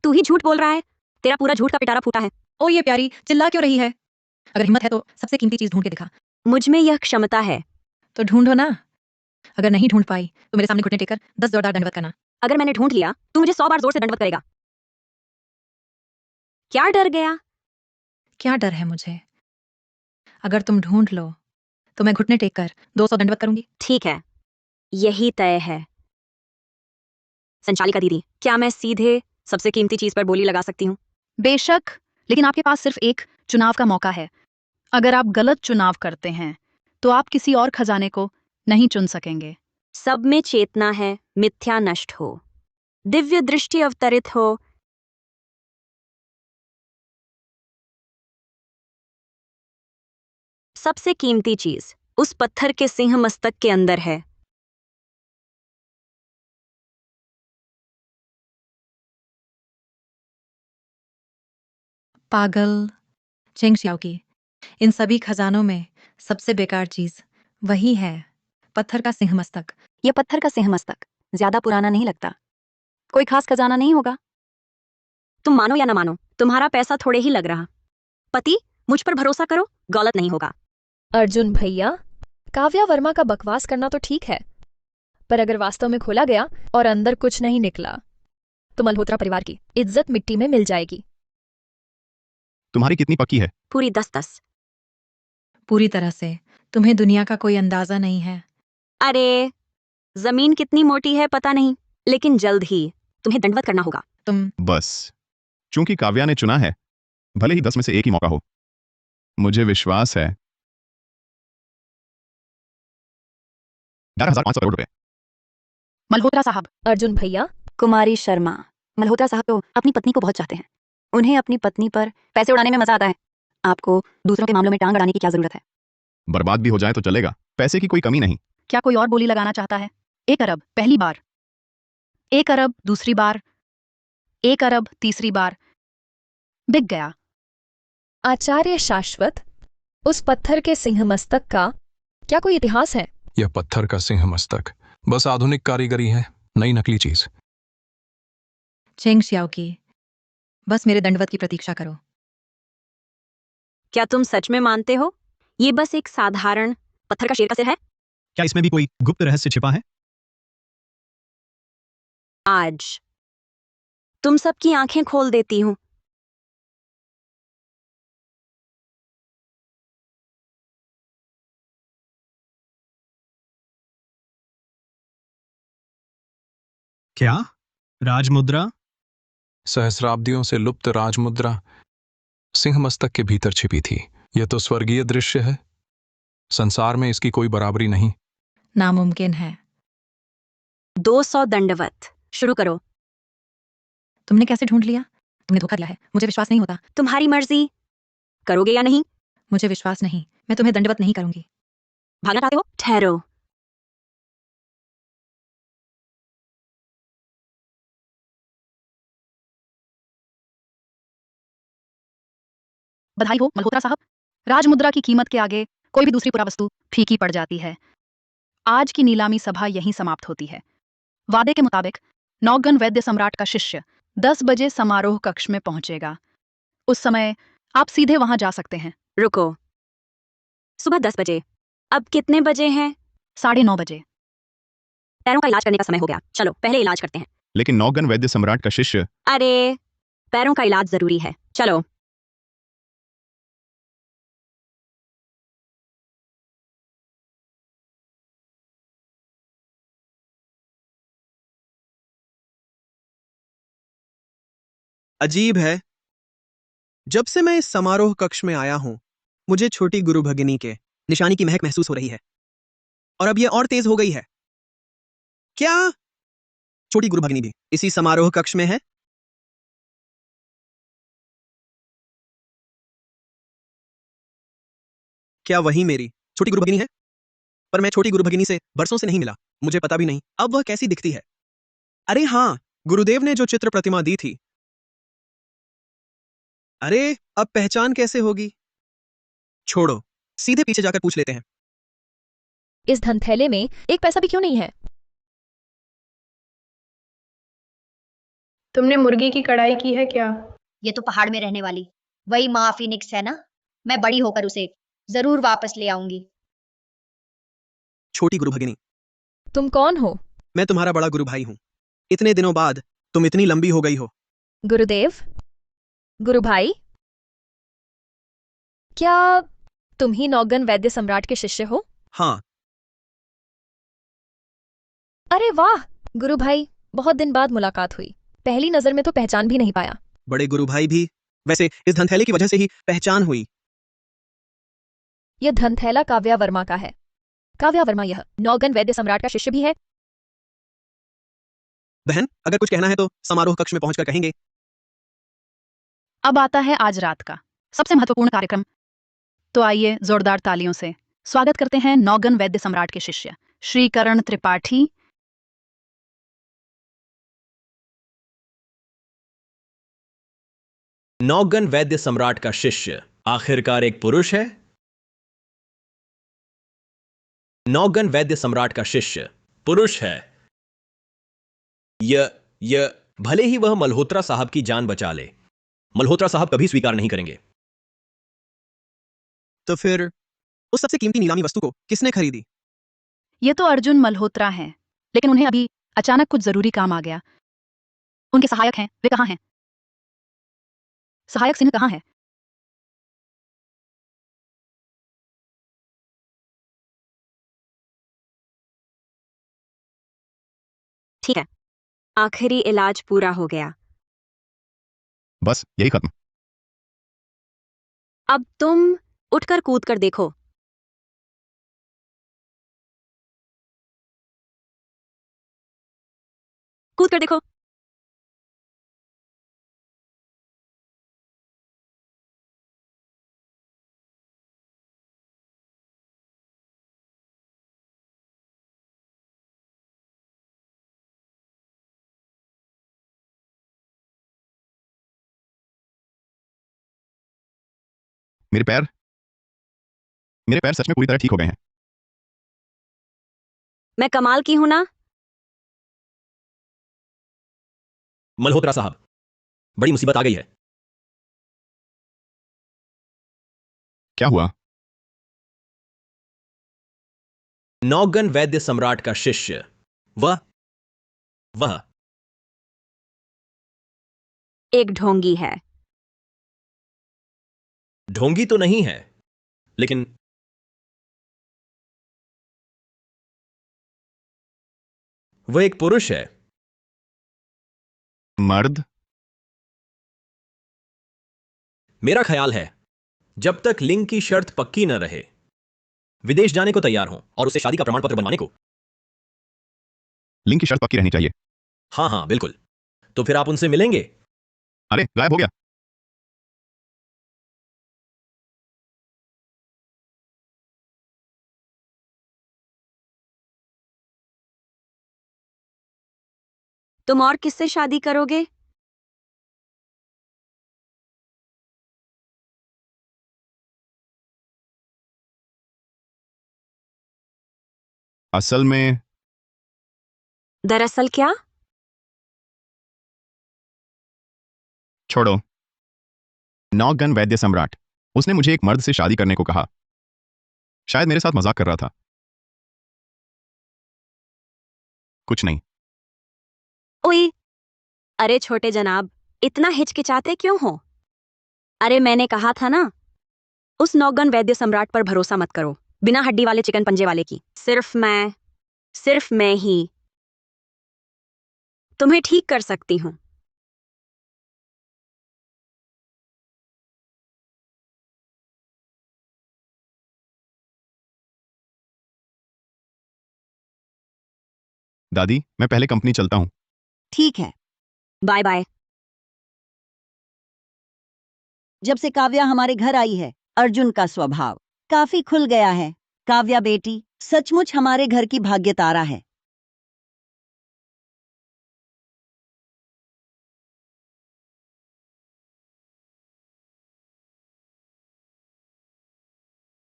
तू ही झूठ बोल रहा है। तेरा पूरा झूठ का पिटारा फूटा है। ओ ये प्यारी, चिल्ला क्यों रही है? अगर हिम्मत है तो सबसे कीमती चीज ढूंढ के दिखा। मुझ में यह क्षमता है। तो ढूंढो ना। अगर नहीं ढूंढ पाई तो मेरे सामने घुटने टेकर 10 जोरदार दंडवत करना। अगर मैंने ढूंढ लिया तो मुझे 100 बार जोर से दंडवत करेगा। क्या डर गया? क्या डर है मुझे? अगर तुम ढूंढ लो तो मैं घुटने टेक कर 200 दंडवत करूंगी। ठीक है, यही तय है। संचालिका दीदी, क्या मैं सीधे सबसे कीमती चीज पर बोली लगा सकती हूँ? बेशक, लेकिन आपके पास सिर्फ एक चुनाव का मौका है। अगर आप गलत चुनाव करते हैं तो आप किसी और खजाने को नहीं चुन सकेंगे। सब में चेतना है, मिथ्या नष्ट हो, दिव्य दृष्टि अवतरित हो। सबसे कीमती चीज उस पत्थर के सिंह मस्तक के अंदर है। पागल चेंग शियाओ की, इन सभी खजानों में सबसे बेकार चीज वही है, पत्थर का सिंह मस्तक। यह पत्थर का सिंह मस्तक ज्यादा पुराना नहीं लगता। कोई खास खजाना नहीं होगा। तुम मानो या ना मानो, तुम्हारा पैसा थोड़े ही लग रहा। पति, मुझ पर भरोसा करो, गलत नहीं होगा। अर्जुन भैया, काव्या वर्मा का बकवास करना तो ठीक है, पर अगर वास्तव में खोला गया और अंदर कुछ नहीं निकला तो मल्होत्रा परिवार की इज्जत मिट्टी में मिल जाएगी। तुम्हारी कितनी पक्की है? पूरी 10-10। पूरी तरह से। तुम्हें दुनिया का कोई अंदाजा नहीं है। अरे, जमीन कितनी मोटी है पता नहीं, लेकिन जल्द ही तुम्हें दंडवत करना होगा। तुम बस चूंकि काव्या ने चुना है, भले ही 10 में से एक ही मौका हो, मुझे विश्वास है। 11,500 करोड़ रुपए। मल्होत्रा साहब। अर्जुन भैया, कुमारी शर्मा, मल्होत्रा साहब तो अपनी पत्नी को बहुत चाहते हैं। उन्हें अपनी पत्नी पर पैसे उड़ाने में मजा आता है। आपको दूसरों के मामलों में टांग अड़ाने की क्या जरूरत है? बर्बाद भी हो जाए तो चलेगा, पैसे की कोई कमी नहीं। क्या कोई और बोली लगाना चाहता है? 1 अरब पहली बार, 1 अरब दूसरी बार, 1 अरब तीसरी बार। बिक गया। आचार्य शाश्वत, उस पत्थर के सिंह मस्तक का क्या कोई इतिहास है? यह पत्थर का सिंह मस्तक बस आधुनिक कारीगरी है, नई नकली चीज। चेंग शियाओ की, बस मेरे दंडवत की प्रतीक्षा करो। क्या तुम सच में मानते हो ये बस एक साधारण पत्थर का शेर का सिर है? क्या इसमें भी कोई गुप्त रहस्य छिपा है? आज तुम सबकी आंखें खोल देती हूं। क्या राजमुद्रा? सहस्राब्दियों से लुप्त राजमुद्रा सिंह मस्तक के भीतर छिपी थी। यह तो स्वर्गीय दृश्य है, संसार में इसकी कोई बराबरी नहीं। नामुमकिन है। 200 दंडवत शुरू करो। तुमने कैसे ढूंढ लिया? तुमने धोखा दिया है, मुझे विश्वास नहीं होता। तुम्हारी मर्जी, करोगे या नहीं? मुझे विश्वास नहीं, मैं तुम्हें दंडवत नहीं करूंगी। भागना चाहते हो? ठहरो। बधाई हो मल्होत्रा साहब, राजमुद्रा की कीमत के आगे कोई भी दूसरी पुरावस्तु फीकी पड़ जाती है। आज की नीलामी सभा यहीं समाप्त होती है। वादे के मुताबिक नौगन वैद्य सम्राट का शिष्य 10 बजे समारोह कक्ष में पहुंचेगा। उस समय आप सीधे वहां जा सकते हैं। रुको, सुबह 10 बजे? अब कितने बजे हैं? 9:30 बजे। पैरों का इलाज करने का समय हो गया, चलो पहले इलाज करते हैं। लेकिन नौगन वैद्य सम्राट का शिष्य। अरे, पैरों का इलाज जरूरी है, चलो। अजीब है, जब से मैं इस समारोह कक्ष में आया हूं, मुझे छोटी गुरु भगिनी के निशानी की महक महसूस हो रही है, और अब यह और तेज हो गई है। क्या छोटी गुरु भगिनी भी इसी समारोह कक्ष में है? क्या वही मेरी छोटी गुरु भगिनी है? पर मैं छोटी गुरु भगिनी से बरसों से नहीं मिला, मुझे पता भी नहीं अब वह कैसी दिखती है। अरे हाँ, गुरुदेव ने जो चित्र प्रतिमा दी थी। अरे, अब पहचान कैसे होगी? छोड़ो, सीधे पीछे जाकर पूछ लेते हैं। इस धनथैले में एक पैसा भी क्यों नहीं है? तुमने मुर्गी की कढ़ाई की है क्या? ये तो पहाड़ में रहने वाली वही माँ फिनिक्स है ना? मैं बड़ी होकर उसे जरूर वापस ले आऊंगी। छोटी गुरु भगिनी, तुम कौन हो? मैं तुम्हारा बड़ा गुरु भाई हूं। इतने दिनों बाद तुम इतनी लंबी हो गई हो। गुरुदेव, गुरु भाई, क्या तुम ही नौगन वैद्य सम्राट के शिष्य हो? हाँ। अरे वाह गुरु भाई, बहुत दिन बाद मुलाकात हुई। पहली नजर में तो पहचान भी नहीं पाया। बड़े गुरु भाई भी। वैसे इस धनथैले की वजह से ही पहचान हुई। यह धनथैला काव्या वर्मा का है। काव्या वर्मा यह नौगन वैद्य सम्राट का शिष्य भी है। बहन, अगर कुछ कहना है तो समारोह कक्ष में पहुंचकर कहेंगे। अब आता है आज रात का सबसे महत्वपूर्ण कार्यक्रम। तो आइए जोरदार तालियों से स्वागत करते हैं नौगन वैद्य सम्राट के शिष्य श्री करण त्रिपाठी। नौगन वैद्य सम्राट का शिष्य आखिरकार एक पुरुष है। नौगन वैद्य सम्राट का शिष्य पुरुष है। य भले ही वह मल्होत्रा साहब की जान बचा ले, मल्होत्रा साहब कभी स्वीकार नहीं करेंगे। तो फिर उस सबसे कीमती नीलामी वस्तु को किसने खरीदी? ये तो अर्जुन मल्होत्रा हैं, लेकिन उन्हें अभी अचानक कुछ जरूरी काम आ गया। उनके सहायक हैं, वे कहाँ हैं? सहायक सिंह कहाँ है? ठीक है, आखिरी इलाज पूरा हो गया। बस यही खत्म। अब तुम उठकर कूद कर देखो। कूद कर देखो। मेरे पैर मेरे पैर सच में पूरी तरह ठीक हो गए हैं। मैं कमाल की हूं ना? मल्होत्रा साहब, बड़ी मुसीबत आ गई है। क्या हुआ? नौगन वैद्य सम्राट का शिष्य वह एक ढोंगी है। ढोंगी तो नहीं है, लेकिन वह एक पुरुष है। मर्द? मेरा ख्याल है जब तक लिंग की शर्त पक्की न रहे, विदेश जाने को तैयार हों और उसे शादी का प्रमाण पत्र बनवाने को। लिंग की शर्त पक्की रहनी चाहिए। हाँ हाँ बिल्कुल। तो फिर आप उनसे मिलेंगे? अरे गायब हो गया। तुम और किससे शादी करोगे? असल में दरअसल क्या? छोड़ो। नौगन वैद्य सम्राट, उसने मुझे एक मर्द से शादी करने को कहा। शायद मेरे साथ मजाक कर रहा था। कुछ नहीं। ओए, अरे छोटे जनाब, इतना हिचकिचाते क्यों हो? अरे मैंने कहा था ना, उस नौगन वैद्य सम्राट पर भरोसा मत करो, बिना हड्डी वाले चिकन पंजे वाले की। सिर्फ मैं ही तुम्हें ठीक कर सकती हूं। दादी, मैं पहले कंपनी चलता हूं। ठीक है। Bye bye. जब से काव्या हमारे घर आई है, अर्जुन का स्वभाव काफी खुल गया है। काव्या बेटी सचमुच हमारे घर की भाग्यतारा है।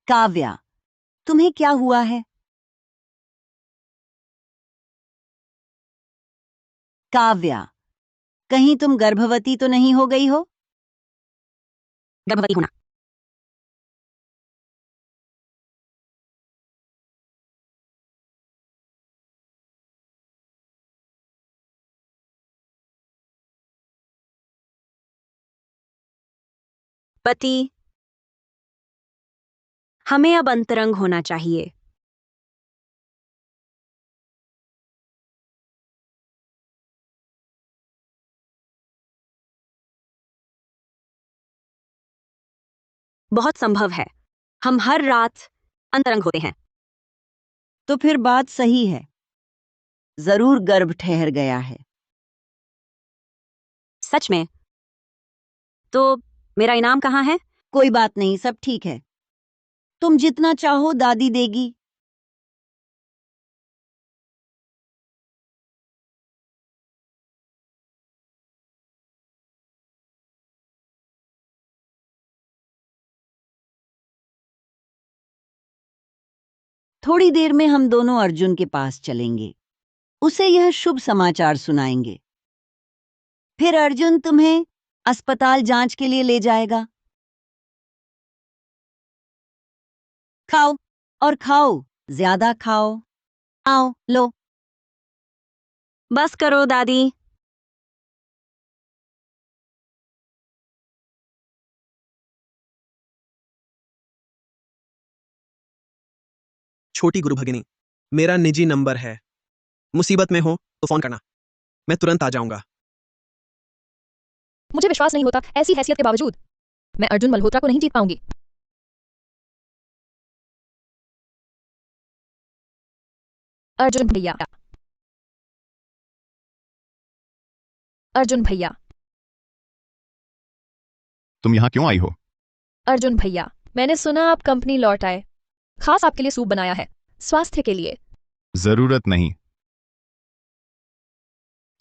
काव्या, तुम्हें क्या हुआ है? काव्या, कहीं तुम गर्भवती तो नहीं हो गई हो? गर्भवती होना पति, हमें अब अंतरंग होना चाहिए। बहुत संभव है हम हर रात अंतरंग होते हैं। तो फिर बात सही है, जरूर गर्भ ठहर गया है। सच में? तो मेरा इनाम कहाँ है? कोई बात नहीं, सब ठीक है। तुम जितना चाहो दादी देगी। थोड़ी देर में हम दोनों अर्जुन के पास चलेंगे, उसे यह शुभ समाचार सुनाएंगे। फिर अर्जुन तुम्हें अस्पताल जांच के लिए ले जाएगा। खाओ और खाओ, ज्यादा खाओ। आओ लो। बस करो दादी। छोटी गुरु भगिनी, मेरा निजी नंबर है। मुसीबत में हो तो फोन करना, मैं तुरंत आ जाऊंगा। मुझे विश्वास नहीं होता, ऐसी हैसियत के बावजूद मैं अर्जुन मल्होत्रा को नहीं जीत पाऊंगी। अर्जुन भैया, अर्जुन भैया, तुम यहाँ क्यों आई हो? अर्जुन भैया, मैंने सुना आप कंपनी लौट आए। खास आपके लिए सूप बनाया है, स्वास्थ्य के लिए। जरूरत नहीं।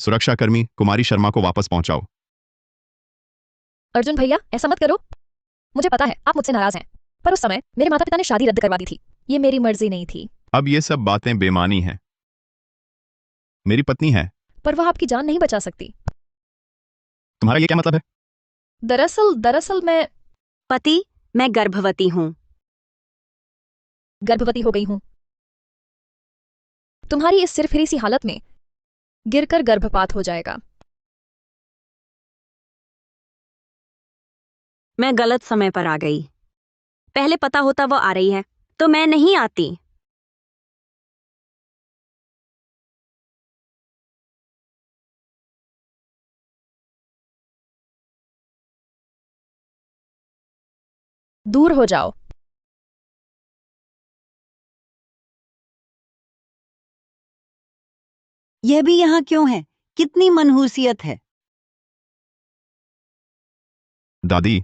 सुरक्षाकर्मी कुमारी शर्मा को वापस पहुंचाओ। अर्जुन भैया, ऐसा मत करो। मुझे पता है आप मुझसे नाराज हैं, पर उस समय मेरे माता पिता ने शादी रद्द करवा दी थी। ये मेरी मर्जी नहीं थी। अब ये सब बातें बेमानी हैं। मेरी पत्नी है। पर वह आपकी जान नहीं बचा सकती। तुम्हारा ये क्या मतलब है? दरअसल मैं पति, मैं गर्भवती हूँ। गर्भवती हो गई हूं। तुम्हारी इस सिरफिरी सी हालत में गिरकर गर्भपात हो जाएगा। मैं गलत समय पर आ गई। पहले पता होता वो आ रही है तो मैं नहीं आती। दूर हो जाओ। यह भी यहाँ क्यों है? कितनी मनहूसियत है। दादी,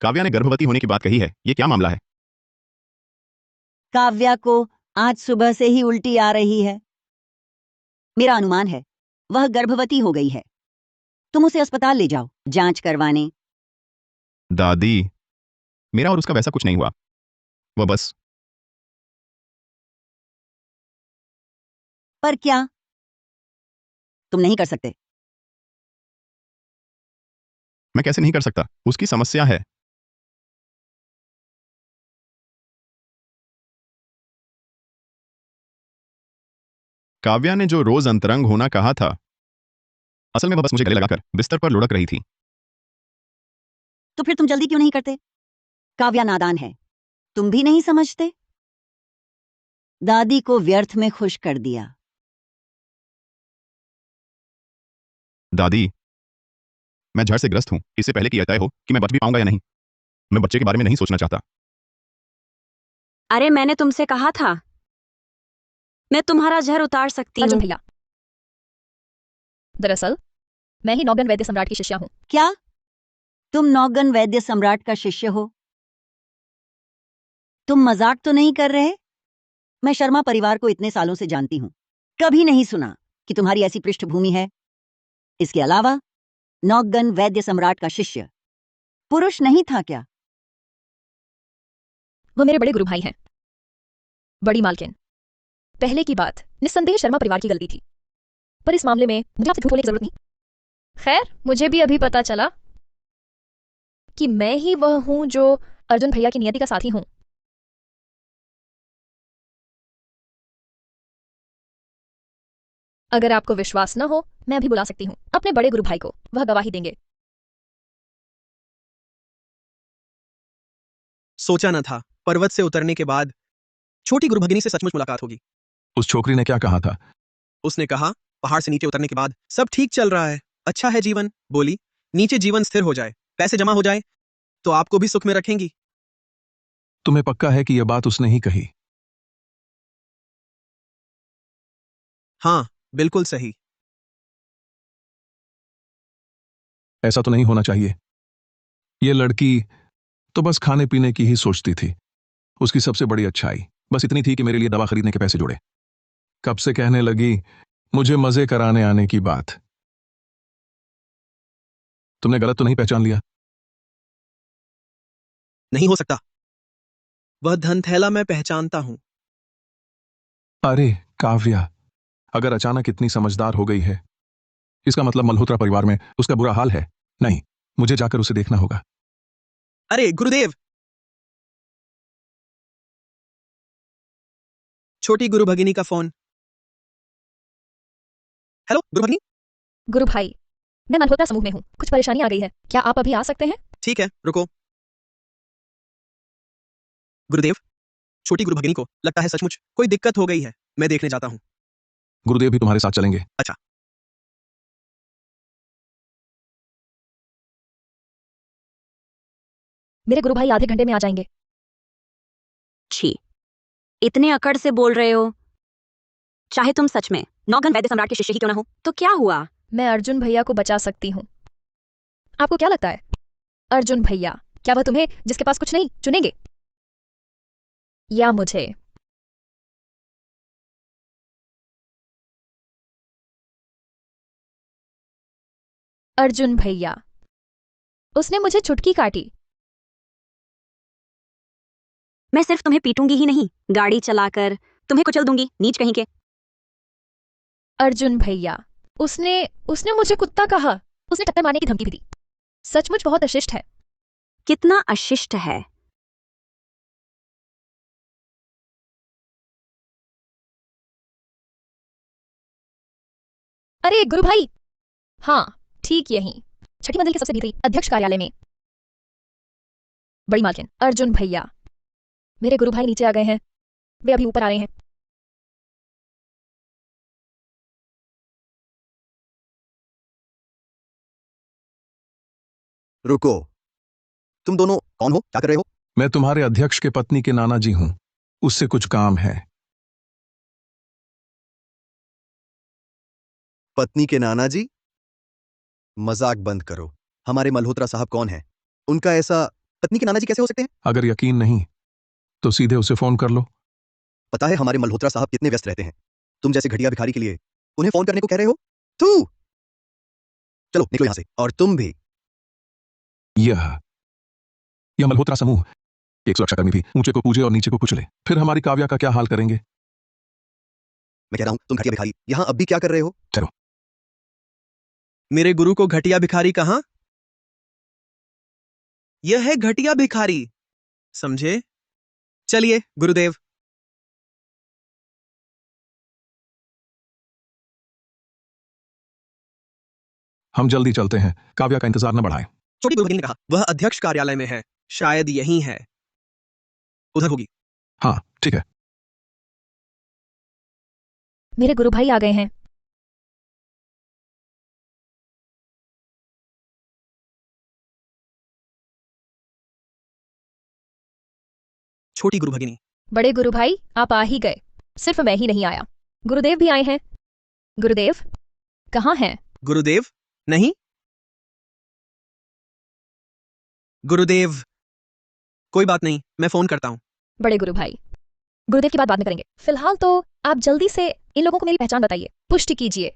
काव्या ने गर्भवती होने की बात कही है, ये क्या मामला है? काव्या को आज सुबह से ही उल्टी आ रही है। मेरा अनुमान है वह गर्भवती हो गई है। तुम उसे अस्पताल ले जाओ जांच करवाने। दादी, मेरा और उसका वैसा कुछ नहीं हुआ। वह बस पर क्या तुम नहीं कर सकते? मैं कैसे नहीं कर सकता? उसकी समस्या है। काव्या ने जो रोज अंतरंग होना कहा था, असल में वह बस मुझे गले लगाकर बिस्तर पर लुढ़क रही थी। तो फिर तुम जल्दी क्यों नहीं करते? काव्या नादान है, तुम भी नहीं समझते? दादी को व्यर्थ में खुश कर दिया। दादी, मैं जड़ से ग्रस्त हूं। इससे पहले कि यह तय हो कि मैं बच भी पाऊंगा या नहीं, मैं बच्चे के बारे में नहीं सोचना चाहता। अरे मैंने तुमसे कहा था मैं तुम्हारा जहर उतार सकती अर्जुन हूँ। भैया, दरअसल मैं ही नौगन वैद्य सम्राट की शिष्या हूं। क्या तुम नौगन वैद्य सम्राट का शिष्य हो? तुम मजाक तो नहीं कर रहे? मैं शर्मा परिवार को इतने सालों से जानती हूं, कभी नहीं सुना कि तुम्हारी ऐसी पृष्ठभूमि है। इसके अलावा नौगन वैद्य सम्राट का शिष्य पुरुष नहीं था क्या? वो मेरे बड़े गुरु भाई हैं, बड़ी मालकिन। पहले की बात निस्संदेह शर्मा परिवार की गलती थी, पर इस मामले में मुझे आपसे झूठ बोलने की जरूरत नहीं। खैर, मुझे भी अभी पता चला कि मैं ही वह हूं जो अर्जुन भैया की नियति का साथी हूं। अगर आपको विश्वास न हो, मैं अभी बुला सकती हूं अपने बड़े गुरु भाई को, वह गवाही देंगे। सोचा न था पर्वत से उतरने के बाद छोटी गुरु भगिनी से सचमुच मुलाकात होगी। उस छोकरी ने क्या कहा था? उसने कहा पहाड़ से नीचे उतरने के बाद सब ठीक चल रहा है, अच्छा है जीवन। बोली नीचे जीवन स्थिर हो जाए, पैसे जमा हो जाए तो आपको भी सुख में रखेंगी। तुम्हें पक्का है कि यह बात उसने ही कही? हाँ बिल्कुल सही। ऐसा तो नहीं होना चाहिए। यह लड़की तो बस खाने पीने की ही सोचती थी। उसकी सबसे बड़ी अच्छाई बस इतनी थी कि मेरे लिए दवा खरीदने के पैसे जोड़े। कब से कहने लगी मुझे मजे कराने आने की बात। तुमने गलत तो नहीं पहचान लिया? नहीं हो सकता, वह धन थैला मैं पहचानता हूं। अरे काव्या, अगर अचानक इतनी समझदार हो गई है इसका मतलब मल्होत्रा परिवार में उसका बुरा हाल है। नहीं, मुझे जाकर उसे देखना होगा। अरे गुरुदेव! छोटी गुरु भगिनी का फोन। हेलो गुरु भगिनी। गुरु भाई, मैं मल्होत्रा समूह में हूँ, कुछ परेशानी आ गई है, क्या आप अभी आ सकते हैं? ठीक है रुको। गुरुदेव, छोटी गुरु भगिनी को लगता है सचमुच कोई दिक्कत हो गई है, मैं देखने जाता हूं। गुरुदेव भी तुम्हारे साथ चलेंगे? अच्छा। मेरे गुरु भाई आधे घंटे में आ जाएंगे। छी, इतने अकड़ से बोल रहे हो। चाहे तुम सच में नौगन वैद्य सम्राट के शिष्य ही क्यों ना हो, तो क्या हुआ? मैं अर्जुन भैया को बचा सकती हूँ। आपको क्या लगता है? अर्जुन भैया, क्या वह तुम्हें जिसके पास कुछ नहीं चुनेंगे या मुझे? अर्जुन भैया, उसने मुझे चुटकी काटी। मैं सिर्फ तुम्हें पीटूंगी ही नहीं, गाड़ी चलाकर तुम्हें कुचल दूंगी, नीच कहीं के। अर्जुन भैया, उसने उसने मुझे कुत्ता कहा, उसने टक्कर मारने की धमकी भी दी। सचमुच बहुत अशिष्ट है। कितना अशिष्ट है? अरे गुरु भाई, हाँ ठीक यहीं, छठी मंजिल के सबसे भीतरी अध्यक्ष कार्यालय में। बड़ी मालकिन अर्जुन भैया, मेरे गुरु भाई नीचे आ गए हैं, वे अभी ऊपर आ रहे हैं। रुको, तुम दोनों कौन हो, क्या कर रहे हो? मैं तुम्हारे अध्यक्ष के पत्नी के नाना जी हूं, उससे कुछ काम है। पत्नी के नाना जी? मजाक बंद करो। हमारे मल्होत्रा साहब कौन हैं? उनका ऐसा पत्नी के नाना जी कैसे हो सकते हैं? अगर यकीन नहीं तो सीधे उसे फोन कर लो। पता है हमारे मल्होत्रा साहब कितने व्यस्त रहते हैं। तुम जैसे घटिया भिखारी के लिए उन्हें फोन करने को कह रहे हो? तू चलो निकलो यहां से, और तुम भी। यह मल्होत्रा समूह एक सुरक्षाकर्मी भी ऊंचे को पूजे और नीचे को कुचले, फिर हमारी काव्या का क्या हाल करेंगे? मैं कह रहा हूं तुम घटिया भिखारी यहां अब भी क्या कर रहे हो? चलो। मेरे गुरु को घटिया भिखारी कहां? यह है घटिया भिखारी, समझे? चलिए गुरुदेव। हम जल्दी चलते हैं, काव्या का इंतजार न बढ़ाएं। छोटी गुरु भगिनी ने कहा वह अध्यक्ष कार्यालय में है, शायद यहीं है, उधर होगी। हाँ ठीक है। मेरे गुरु भाई आ गए हैं। छोटी गुरु भगिनी। बड़े गुरु भाई आप आ ही गए, सिर्फ मैं ही नहीं आया, गुरुदेव भी आए हैं। गुरुदेव कहाँ हैं? गुरुदेव नहीं? गुरुदेव, कोई बात नहीं, मैं फोन करता हूं। बड़े गुरु भाई, गुरुदेव की बात बाद में करेंगे, फिलहाल तो आप जल्दी से इन लोगों को मेरी पहचान बताइए, पुष्टि कीजिए।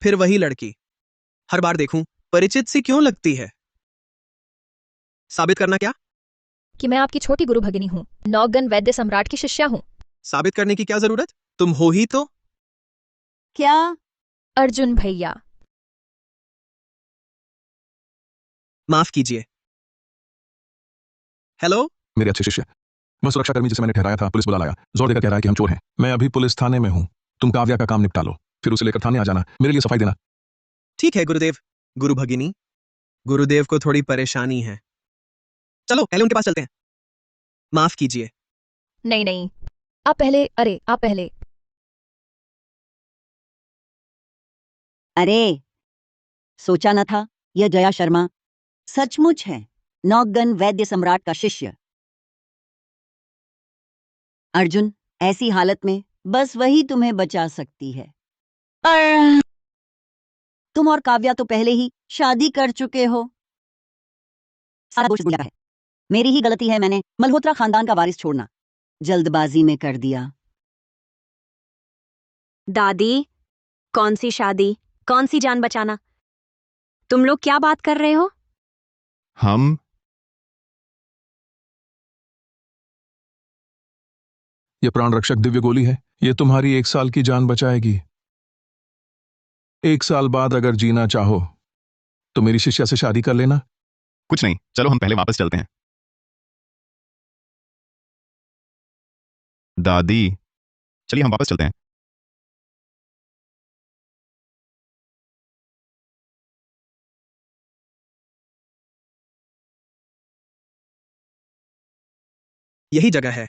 फिर वही लड़की, हर बार देखूं परिचित सी क्यों लगती है। साबित करना क्या? कि मैं आपकी छोटी गुरु भगिनी हूँ, नौगन वैद्य सम्राट की शिष्या हूँ। साबित करने की क्या जरूरत, तुम हो ही तो। क्या? अर्जुन भैया, माफ कीजिए। हेलो? मेरे अच्छे शिष्य, वह सुरक्षाकर्मी जिसे मैंने ठहराया था पुलिस बुला लाया, जोर देकर कह रहा है कि हम चोर हैं। मैं अभी पुलिस थाने में हूं, तुम काव्या का काम निपटा लो, फिर उसे लेकर थाने आ जाना, मेरे लिए सफाई देना। ठीक है गुरुदेव। गुरु भगिनी, गुरुदेव को थोड़ी परेशानी है। चलो पहले उनके पास चलते हैं। माफ कीजिए। नहीं नहीं, आप पहले, अरे आप पहले। अरे सोचा न था यह जया शर्मा सचमुच है नौगन वैद्य सम्राट का शिष्य। अर्जुन, ऐसी हालत में बस वही तुम्हें बचा सकती है। तुम और काव्या तो पहले ही शादी कर चुके हो। सारा दोष गुड़िया का है। मेरी ही गलती है, मैंने मल्होत्रा खानदान का वारिस छोड़ना जल्दबाजी में कर दिया। दादी, कौन सी शादी, कौन सी जान बचाना? तुम लोग क्या बात कर रहे हो? हम ये प्राण रक्षक दिव्य गोली है। ये तुम्हारी 1 साल की जान बचाएगी। 1 साल बाद अगर जीना चाहो तो मेरी शिष्या से शादी कर लेना। कुछ नहीं, चलो हम पहले वापस चलते हैं। दादी, चलिए हम वापस चलते हैं। यही जगह है।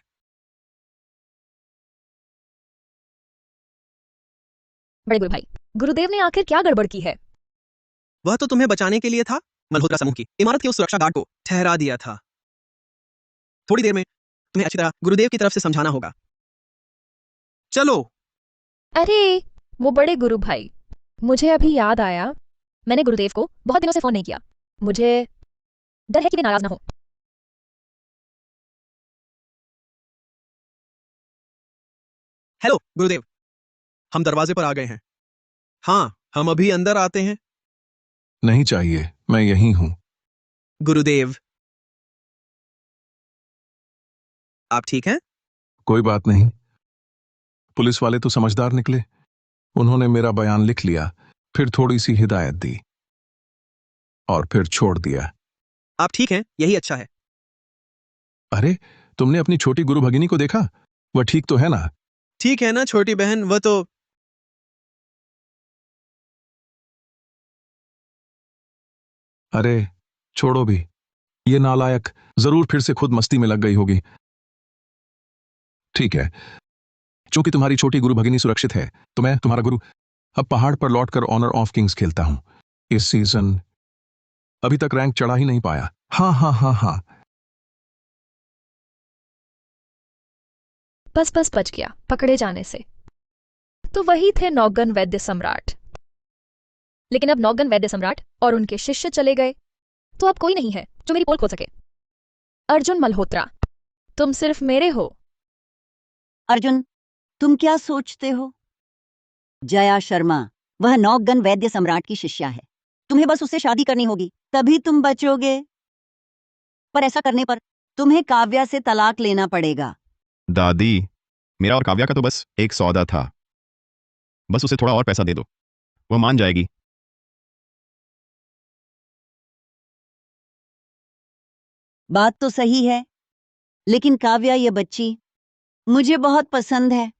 बड़े गुरु भाई, गुरुदेव ने आखिर क्या गड़बड़ की है? वह तो तुम्हें बचाने के लिए था। मल्होत्रा समूह की इमारत के उस सुरक्षा गार्ड को ठहरा दिया था। थोड़ी देर में तुम्हें अच्छी तरह गुरुदेव की तरफ से समझाना होगा। चलो। अरे वो बड़े गुरु भाई, मुझे अभी याद आया, मैंने गुरुदेव को बहुत दिनों से फोन नहीं किया। मुझे डर है कि वे नाराज ना हो। हेलो गुरुदेव, हम दरवाजे पर आ गए हैं। हाँ, हम अभी अंदर आते हैं। नहीं चाहिए, मैं यहीं हूं। गुरुदेव, आप ठीक हैं? कोई बात नहीं। पुलिस वाले तो समझदार निकले। उन्होंने मेरा बयान लिख लिया, फिर थोड़ी सी हिदायत दी और फिर छोड़ दिया। आप ठीक हैं, यही अच्छा है। अरे, तुमने अपनी छोटी गुरु भगिनी को देखा? वह ठीक तो है ना? ठीक है ना छोटी बहन, वह तो अरे छोड़ो भी। ये नालायक जरूर फिर से खुद मस्ती में लग गई होगी। ठीक है, चूंकि तुम्हारी छोटी गुरु भगिनी सुरक्षित है तो मैं तुम्हारा गुरु अब पहाड़ पर लौटकर ऑनर ऑफ किंग्स खेलता हूं। इस सीजन अभी तक रैंक चढ़ा ही नहीं पाया। हाँ हाँ हाँ हाँ। बस बस बच गया पकड़े जाने से। तो वही थे नौगन वैद्य सम्राट। लेकिन अब नौगन वैद्य सम्राट और उनके शिष्य चले गए, तो अब कोई नहीं है जो मेरी पोल खोल सके। अर्जुन मल्होत्रा, तुम सिर्फ मेरे हो। अर्जुन, तुम क्या सोचते हो? जया शर्मा वह नौगन वैद्य सम्राट की शिष्या है। तुम्हें बस उससे शादी करनी होगी, तभी तुम बचोगे। पर ऐसा करने पर तुम्हें काव्या से तलाक लेना पड़ेगा। दादी, मेरा और काव्या का तो बस एक सौदा था। बस उसे थोड़ा और पैसा दे दो, वो मान जाएगी। बात तो सही है, लेकिन काव्या ये बच्ची मुझे बहुत पसंद है।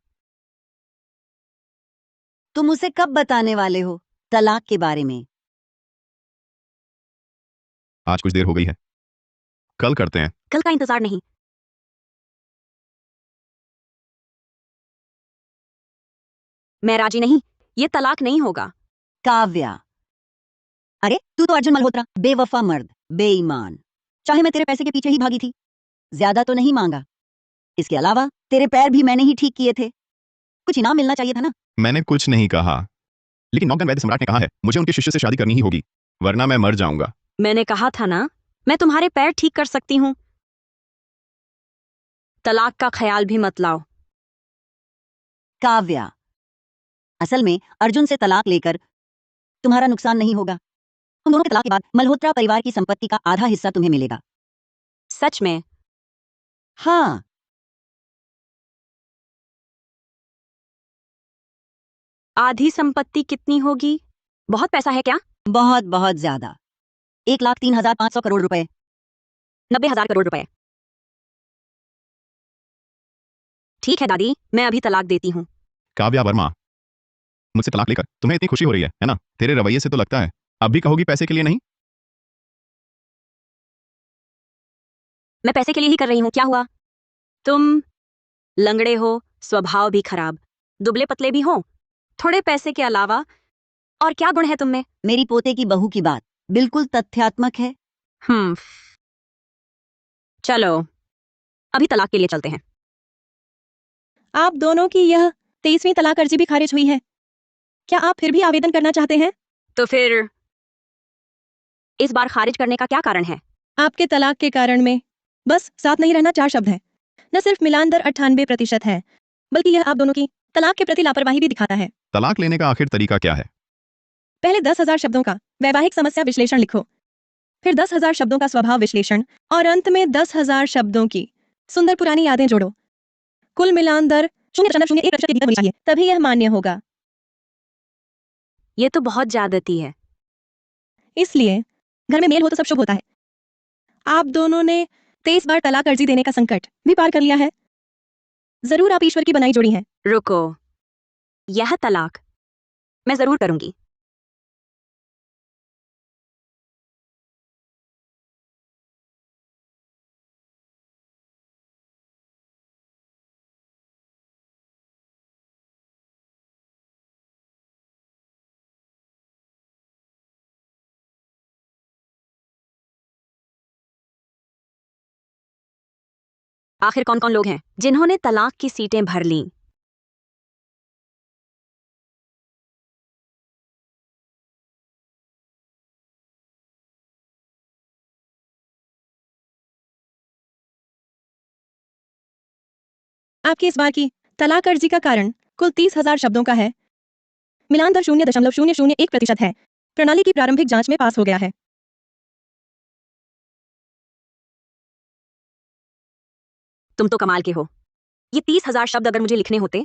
तुम उसे कब बताने वाले हो तलाक के बारे में? आज कुछ देर हो गई है, कल करते हैं। कल का इंतजार नहीं। मैं राजी नहीं, ये तलाक नहीं होगा। काव्या, अरे तू तो अर्जुन मल्होत्रा, बेवफा मर्द, बेईमान। चाहे मैं तेरे पैसे के पीछे ही भागी थी, ज्यादा तो नहीं मांगा। इसके अलावा तेरे पैर भी मैंने ही ठीक किए थे। कुछ इनाम मिलना चाहिए था ना। मैंने कुछ नहीं कहा, लेकिन नौगन वैद्य सम्राट ने कहा है मुझे उनके शिष्य से शादी करनी ही होगी, वरना मैं मर जाऊंगा। मैंने कहा था ना, मैं तुम्हारे पैर ठीक कर सकती हूं। तलाक का ख्याल भी मत लाओ। काव्या, असल में अर्जुन से तलाक लेकर तुम्हारा नुकसान नहीं होगा। तुम दोनों के तलाक के बाद मल्होत्रा परिवार की संपत्ति का आधा हिस्सा तुम्हें मिलेगा। सच में? हाँ। आधी संपत्ति कितनी होगी? बहुत पैसा है क्या? बहुत बहुत ज्यादा। 1,03,500 करोड़ रुपए। 90,000 करोड़ रुपए। ठीक है दादी, मैं अभी तलाक देती हूँ। काव्या वर्मा, मुझसे तलाक लेकर तुम्हें इतनी खुशी हो रही है ना? तेरे रवैये से तो लगता है अब भी कहोगी पैसे के लिए नहीं। मैं पैसे के लिए ही कर रही हूँ, क्या हुआ? तुम लंगड़े हो, स्वभाव भी खराब, दुबले पतले भी हो, थोड़े पैसे के अलावा और क्या गुण है तुम में? मेरी पोते की बहू की बात बिल्कुल तथ्यात्मक है। चलो अभी तलाक के लिए चलते हैं। आप दोनों की यह 23वीं तलाक अर्जी भी खारिज हुई है। क्या आप फिर भी आवेदन करना चाहते हैं? तो फिर इस बार खारिज करने का क्या कारण है? आपके तलाक के कारण में बस साथ नहीं रहना 4 शब्द हैं। न सिर्फ मिलान दर 98% है, बल्कि यह आप दोनों की तलाक के प्रति लापरवाही भी दिखाता है। तलाक लेने का आखिर तरीका क्या है? पहले 10,000 शब्दों का वैवाहिक समस्या विश्लेषण लिखो, फिर 10,000 शब्दों का स्वभाव विश्लेषण और अंत में 10,000 शब्दों की सुंदर पुरानी यादें जोड़ो। कुल मिलान दर 0.01% के भीतर होनी चाहिए, तभी यह मान्य होगा। ये तो बहुत ज्यादती है। इसलिए घर में मेल हो तो सब शुभ होता है। आप दोनों ने 23 बार तलाक अर्जी देने का संकट भी पार कर लिया है। जरूर आप ईश्वर की बनाई जोड़ी हैं। रुको, यह तलाक मैं जरूर करूंगी। आखिर कौन कौन लोग हैं जिन्होंने तलाक की सीटें भर लीं? आपकी इस बार की तलाक अर्जी का कारण कुल 30,000 शब्दों का है। मिलान दर 0.001% है। प्रणाली की प्रारंभिक जांच में पास हो गया है। तुम तो कमाल के हो। ये 30,000 शब्द अगर मुझे लिखने होते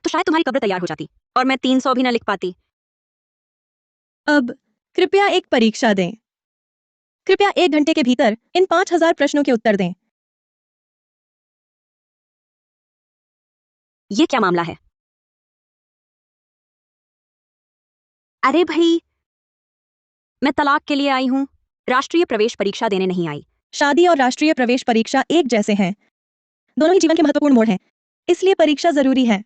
तो शायद तुम्हारी कब्र तैयार हो जाती और मैं 300 भी ना लिख पाती। अब कृपया एक परीक्षा दें। कृपया 1 घंटे के भीतर इन 5,000 प्रश्नों के उत्तर दें। ये क्या मामला है? अरे भाई, मैं तलाक के लिए आई हूं, राष्ट्रीय प्रवेश परीक्षा देने नहीं आई। शादी और राष्ट्रीय प्रवेश परीक्षा एक जैसे हैं। दोनों ही जीवन के महत्वपूर्ण मोड़ हैं, इसलिए परीक्षा जरूरी है।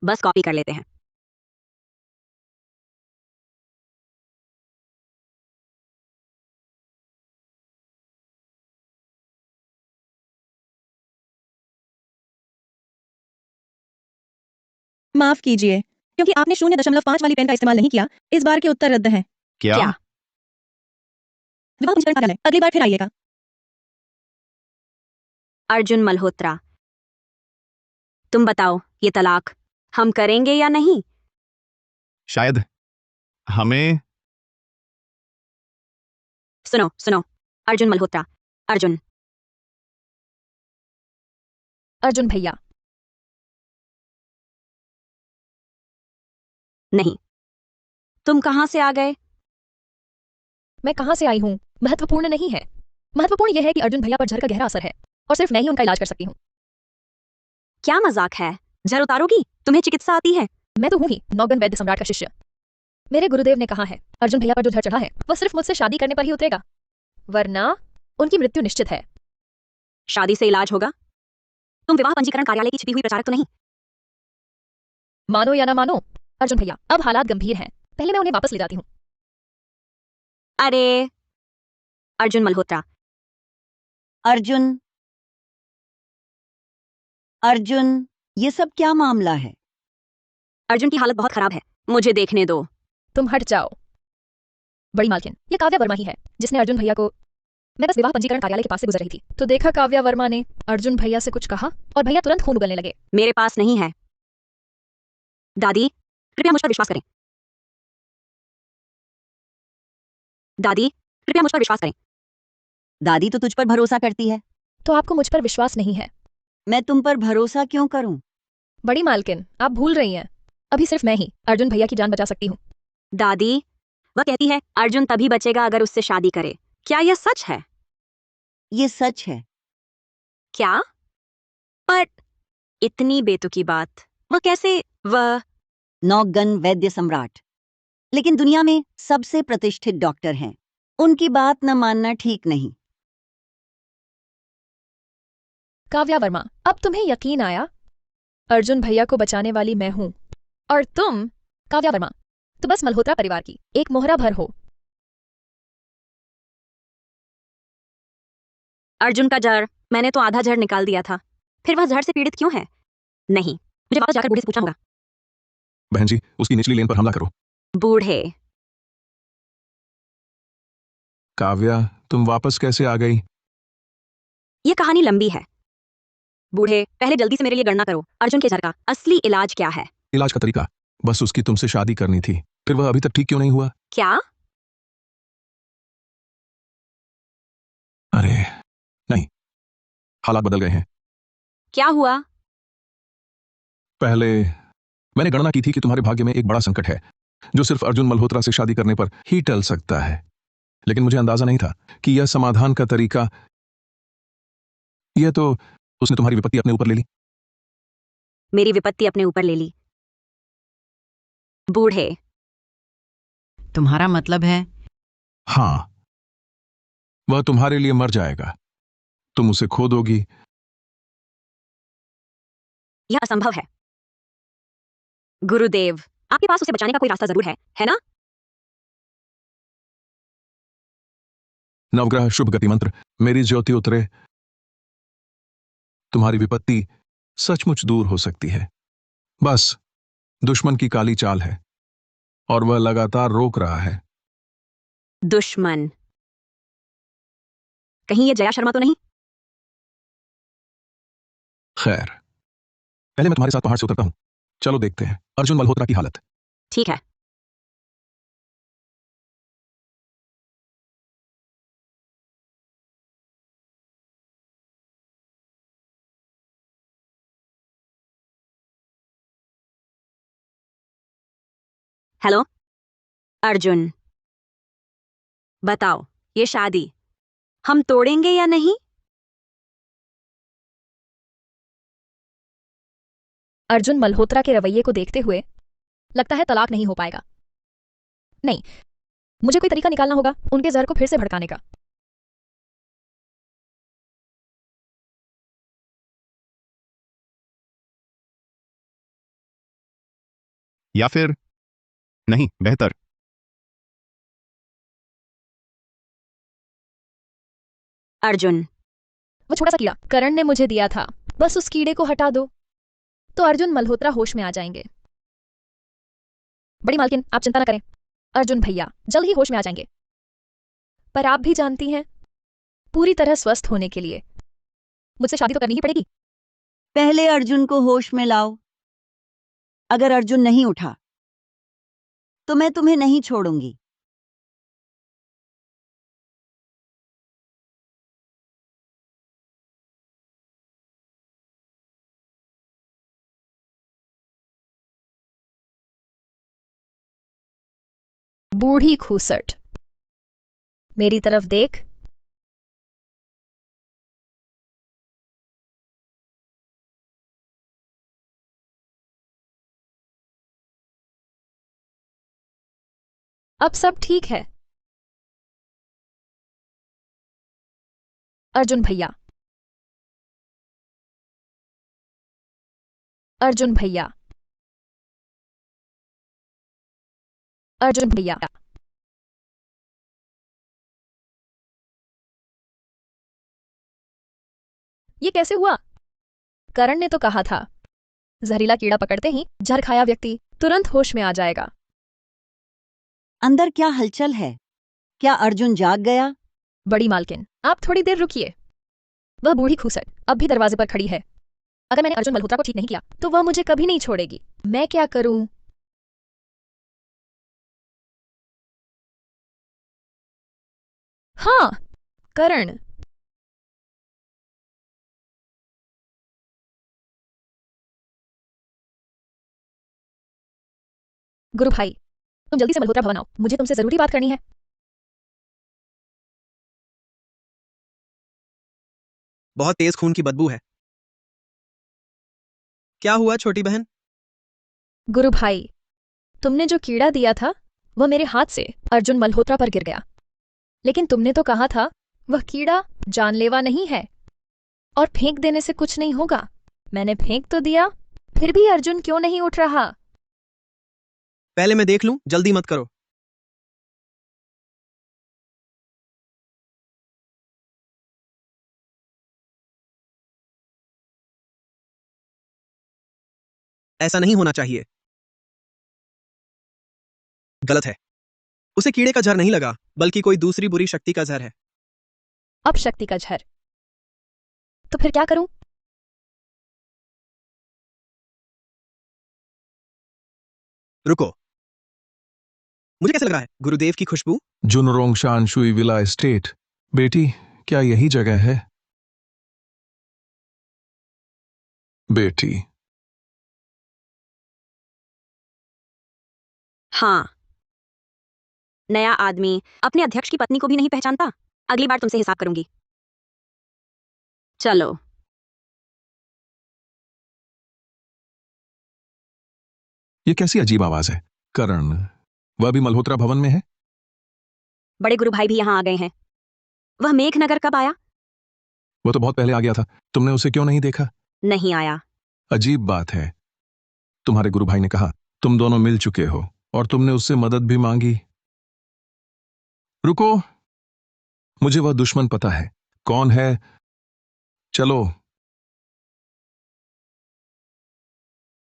बस कॉपी कर लेते हैं। माफ कीजिए, क्योंकि आपने 0.5 वाली पेन का इस्तेमाल नहीं किया, इस बार के उत्तर रद्द हैं। क्या? विवाह पंजीकरण कार्यालय, अगली बार फिर आइएगा। अर्जुन मल्होत्रा, तुम बताओ, ये तलाक हम करेंगे या नहीं? शायद हमें सुनो सुनो, अर्जुन मल्होत्रा, अर्जुन अर्जुन भैया। नहीं। तुम कहां से आ गए? मैं कहां से आई हूं महत्वपूर्ण नहीं है। महत्वपूर्ण यह है कि अर्जुन भैया पर जहर का गहरा असर है और सिर्फ मैं ही उनका इलाज कर सकती हूँ। क्या मजाक है? जहर उतारोगी? तुम्हें चिकित्सा आती है? मैं तो हूं ही नौगन वैद्य सम्राट का शिष्य। मेरे गुरुदेव ने कहा है, अर्जुन भैया पर जो जहर चढ़ा है वह सिर्फ मुझसे शादी करने पर ही उतरेगा, वरना उनकी मृत्यु निश्चित है। शादी से इलाज होगा? तुम विवाह पंजीकरण कार्यालय की छिपी हुई प्रचारक तो नहीं? मानो या ना मानो, अर्जुन भैया अब हालात गंभीर हैं। पहले मैं उन्हें वापस ले जाती हूँ। अरे अर्जुन मल्होत्रा, अर्जुन, अर्जुन, ये सब क्या मामला है? अर्जुन की हालत बहुत खराब है, मुझे देखने दो। तुम हट जाओ। बड़ी मालकिन, ये काव्या वर्मा ही है जिसने अर्जुन भैया को। मैं बस विवाह पंजीकरण कार्यालय के पास से गुजर रही थी तो देखा काव्या वर्मा ने अर्जुन भैया से कुछ कहा और भैया तुरंत खून उगलने लगे। मेरे पास नहीं है। दादी, कृपया मुझ पर विश्वास करें। दादी, कृपया मुझ पर विश्वास करें। दादी तो तुझ पर भरोसा करती है। तो आपको मुझ पर विश्वास नहीं है? मैं तुम पर भरोसा क्यों करूं? बड़ी मालकिन, आप भूल रही हैं, अभी सिर्फ मैं ही अर्जुन भैया की जान बचा सकती हूँ। दादी, वह कहती है अर्जुन तभी बचेगा अगर उससे शादी करे। क्या यह सच है? ये सच है। क्या? पर इतनी बेतुकी बात, वह कैसे? वह नौगन वैद्य सम्राट, लेकिन दुनिया में सबसे प्रतिष्ठित डॉक्टर हैं। उनकी बात न मानना ठीक नहीं। काव्या वर्मा, अब तुम्हें यकीन आया? अर्जुन भैया को बचाने वाली मैं हूं, और तुम, काव्या वर्मा, तो बस मल्होत्रा परिवार की एक मोहरा भर हो। अर्जुन का जड़, मैंने तो आधा जड़ निकाल दिया था, फिर वह जड़ से पीड़ित क्यों है? नहीं, मुझे वापस जाकर बूढ़े से पूछना होगा। बहन जी, उसकी निचली लेन पर हमला करो। बूढ़े? काव्या, तुम वापस कैसे आ गई? ये कहानी लंबी है। बूढ़े, पहले जल्दी से मेरे लिए गणना करो, अर्जुन के जड़ का असली इलाज क्या है? इलाज का तरीका? बस उसकी तुमसे शादी करनी थी, फिर वह अभी तक ठीक क्यों नहीं हुआ? क्या? अरे नहीं, हालात बदल गए हैं। क्या हुआ? पहले मैंने गणना की थी कि तुम्हारे भाग्य में एक बड़ा संकट है जो सिर्फ अर्जुन मल्होत्रा से शादी करने पर ही टल सकता है, लेकिन मुझे अंदाजा नहीं था कि यह समाधान का तरीका, यह तो उसने तुम्हारी विपत्ति अपने ऊपर ले ली। मेरी विपत्ति अपने ऊपर ले ली? बूढ़े, तुम्हारा मतलब है? हाँ, वह तुम्हारे लिए मर जाएगा, तुम उसे खो दोगी। यह असंभव है। गुरुदेव, आपके पास उसे बचाने का कोई रास्ता जरूर है ना? नवग्रह शुभ गति मंत्र, मेरी ज्योति उतरे, तुम्हारी विपत्ति सचमुच दूर हो सकती है। बस दुश्मन की काली चाल है और वह लगातार रोक रहा है। दुश्मन? कहीं ये जया शर्मा तो नहीं? खैर, पहले मैं तुम्हारे साथ पहाड़ से उतरता हूं, चलो देखते हैं अर्जुन मल्होत्रा की हालत। ठीक है। हेलो अर्जुन, बताओ, ये शादी हम तोड़ेंगे या नहीं? अर्जुन मल्होत्रा के रवैये को देखते हुए लगता है तलाक नहीं हो पाएगा। नहीं, मुझे कोई तरीका निकालना होगा उनके जहर को फिर से भड़काने का। या फिर नहीं, बेहतर अर्जुन, वो छोटा सा कीड़ा करण ने मुझे दिया था, बस उस कीड़े को हटा दो तो अर्जुन मल्होत्रा होश में आ जाएंगे। बड़ी मालकिन, आप चिंता न करें, अर्जुन भैया जल्द ही होश में आ जाएंगे। पर आप भी जानती हैं, पूरी तरह स्वस्थ होने के लिए मुझसे शादी तो करनी ही पड़ेगी। पहले अर्जुन को होश में लाओ। अगर अर्जुन नहीं उठा तो मैं तुम्हें नहीं छोड़ूंगी। बूढ़ी खूसट, मेरी तरफ देख। अब सब ठीक है। अर्जुन भैया, अर्जुन भैया, अर्जुन भैया, ये कैसे हुआ? करण ने तो कहा था, जहरीला कीड़ा पकड़ते ही जहर खाया व्यक्ति तुरंत होश में आ जाएगा। अंदर क्या हलचल है? क्या अर्जुन जाग गया? बड़ी मालकिन, आप थोड़ी देर रुकिए। वह बूढ़ी खूसट अब भी दरवाजे पर खड़ी है। अगर मैंने अर्जुन मल्होत्रा को ठीक नहीं किया तो वह मुझे कभी नहीं छोड़ेगी। मैं क्या करूं? हाँ, करण। गुरु भाई, तुम जल्दी से मल्होत्रा भवन आओ, मुझे तुमसे जरूरी बात करनी है। बहुत तेज खून की बदबू है। क्या हुआ छोटी बहन? गुरु भाई, तुमने जो कीड़ा दिया था वह मेरे हाथ से अर्जुन मल्होत्रा पर गिर गया। लेकिन तुमने तो कहा था वह कीड़ा जानलेवा नहीं है और फेंक देने से कुछ नहीं होगा। मैंने फेंक तो दिया, फिर भी अर्जुन क्यों नहीं उठ रहा? पहले मैं देख लूं, जल्दी मत करो। ऐसा नहीं होना चाहिए। गलत है। उसे कीड़े का जहर नहीं लगा, बल्कि कोई दूसरी बुरी शक्ति का जहर है। अब शक्ति का जहर, तो फिर क्या करूं? रुको, मुझे कैसे लग रहा है? गुरुदेव की खुशबू। जुनरोंगशान शुई विला एस्टेट। बेटी, क्या यही जगह है? बेटी, हाँ, नया आदमी अपने अध्यक्ष की पत्नी को भी नहीं पहचानता। अगली बार तुमसे हिसाब करूंगी। चलो। ये कैसी अजीब आवाज है? करण, वह भी मल्होत्रा भवन में है? बड़े गुरु भाई भी यहाँ आ गए हैं। वह मेघनगर कब आया? वो तो बहुत पहले आ गया था। तुमने उसे क्यों नहीं देखा? नहीं आया। अजीब बात है। तुम्हारे गुरु भाई ने कहा तुम दोनों मिल चुके हो और तुमने उससे मदद भी मांगी। रुको, मुझे वह दुश्मन पता है। कौन है? चलो।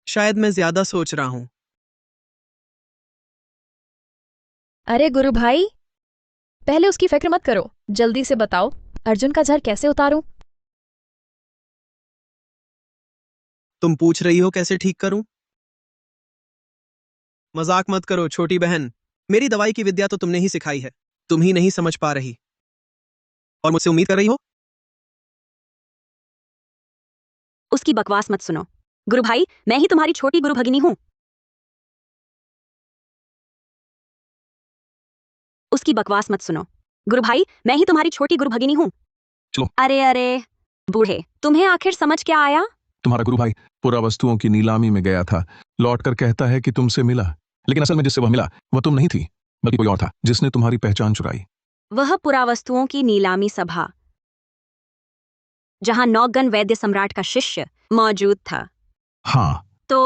शायद मैं ज्यादा सोच रहा हूं। अरे गुरु भाई, पहले उसकी फिक्र मत करो, जल्दी से बताओ अर्जुन का जहर कैसे उतारूं? तुम पूछ रही हो कैसे ठीक करूं? मजाक मत करो छोटी बहन। मेरी दवाई की विद्या तो तुमने ही सिखाई है। तुम ही नहीं समझ पा रही और मुझसे उम्मीद कर रही हो? उसकी बकवास मत सुनो। गुरु भाई, मैं ही तुम्हारी छोटी गुरु भगिनी हूं। उसकी बकवास मत सुनो। गुरु भाई, मैं ही तुम्हारी छोटी गुरु भगिनी हूं। चलो। अरे अरे बूढ़े, तुम्हें आखिर समझ क्या आया? तुम्हारा गुरु भाई पुरावस्तुओं की नीलामी में गया था। लौटकर कहता है कि तुमसे मिला, लेकिन असल में जिससे वह मिला वह तुम नहीं थी, बल्कि कोई और था जिसने तुम्हारी पहचान चुराई। वह पुरावस्तुओं की नीलामी सभा जहां नौगन वैद्य सम्राट का शिष्य मौजूद था। हाँ। तो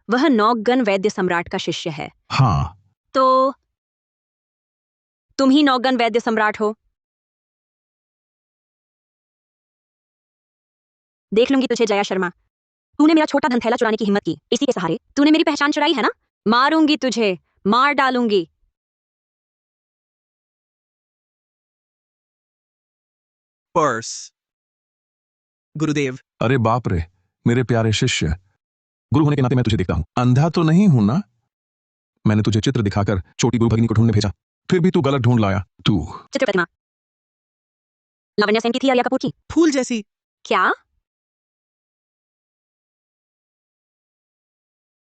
वह नौगन वैद्य सम्राट का शिष्य है। हाँ। तो तुम ही नौगन वैद्य सम्राट हो। देख लूंगी तुझे जया शर्मा। तूने मेरा छोटा धन थैला चुराने की हिम्मत की, इसी के सहारे तूने मेरी पहचान चुराई है ना? मारूंगी तुझे, मार डालूंगी। पर्स। गुरुदेव। अरे बाप रे, मेरे प्यारे शिष्य, गुरु होने के नाते मैं तुझे देखता हूं। अंधा तो नहीं हूं ना? मैंने तुझे चित्र दिखाकर छोटी गुरु भगिनी को ढूंढने भेजा, फिर भी तू गलत ढूंढ लाया। तू चित्र प्रतिमा लावण्या सेन की थी या कपूर की? फूल जैसी। क्या?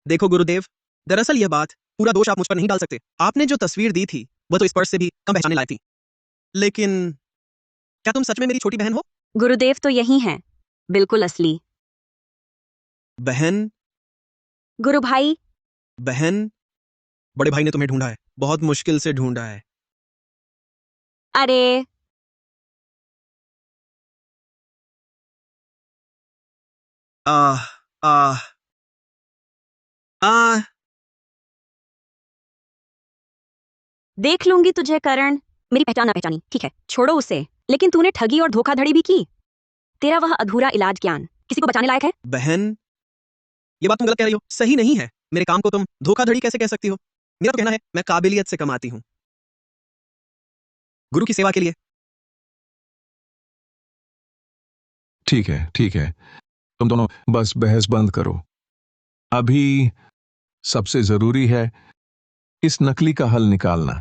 देखो गुरुदेव, दरअसल यह बात, पूरा दोष आप मुझ पर नहीं डाल सकते। आपने जो तस्वीर दी थी वह तो इस पर्स से भी कम पहचानने लायक थी। लेकिन क्या तुम सच में मेरी छोटी बहन हो? गुरुदेव तो यही हैं, बिल्कुल असली। बहन? गुरु भाई। बहन, बड़े भाई ने तुम्हें ढूंढा है, बहुत मुश्किल से ढूंढा है। अरे आह आह आह देख लूंगी तुझे करण। मेरी पहचान ना पहचानी, ठीक है, छोड़ो उसे। लेकिन तूने ठगी और धोखाधड़ी भी की। तेरा वह अधूरा इलाज ज्ञान किसी को बचाने लायक है? बहन, ये बात तुम गलत कह रही हो, सही नहीं है। मेरे काम को तुम धोखाधड़ी कैसे कह सकती हो? मेरा तो कहना है मैं काबिलियत से कमाती हूं, गुरु की सेवा के लिए। ठीक है, ठीक है, तुम दोनों बस बहस बंद करो। अभी सबसे जरूरी है इस नकली का हल निकालना।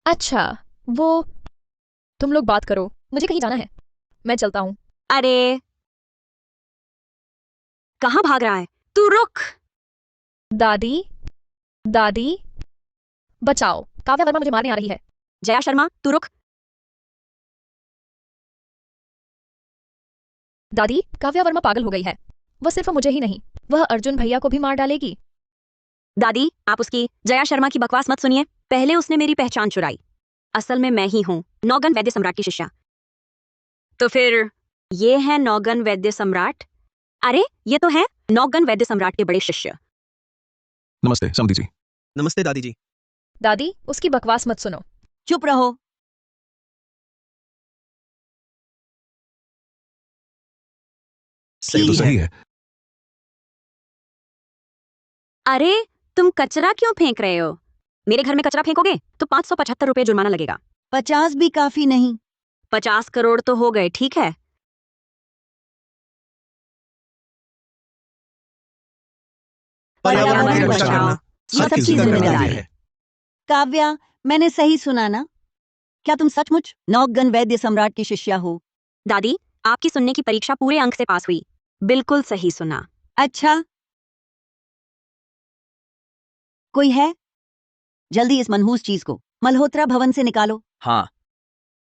अच्छा, वो तुम लोग बात करो, मुझे कहीं जाना है, मैं चलता हूं। अरे कहां भाग रहा है? तू रुक। दादी, दादी, बचाओ, काव्या वर्मा मुझे मारने आ रही है। जया शर्मा, तू रुक। दादी, काव्या वर्मा पागल हो गई है। वह सिर्फ मुझे ही नहीं, वह अर्जुन भैया को भी मार डालेगी। दादी, आप उसकी जया शर्मा की बकवास मत सुनिए। पहले उसने मेरी पहचान चुराई। असल में मैं ही हूँ नौगन वैद्य सम्राट की शिष्या। तो फिर ये है नौगन वैद्य सम्राट। अरे ये तो है नौगन वैद्य सम्राट के बड़े शिष्य। नमस्ते समधी जी। नमस्ते दादी जी। दादी, उसकी बकवास मत सुनो। चुप रहो। ये तो ठीक सही है। अरे तुम कचरा क्यों फेंक रहे हो? मेरे घर में कचरा फेंकोगे तो 575 रुपए जुर्माना लगेगा। 50 भी काफी नहीं। 50 करोड़ तो हो गए, ठीक है। पर्यावरण पर्यावरण की रक्षा बचाओ, करना ये सबकी जिम्मेदारी है। काव्या, मैंने सही सुना ना? क्या तुम सचमुच नौगन वैद्य सम्राट की शिष्या हो? दादी, आपकी सुनने की परीक्षा पूरे अंक से पास हुई। बिल्कुल सही सुना। अच्छा, कोई है? जल्दी इस मनहूस चीज को मल्होत्रा भवन से निकालो। हाँ।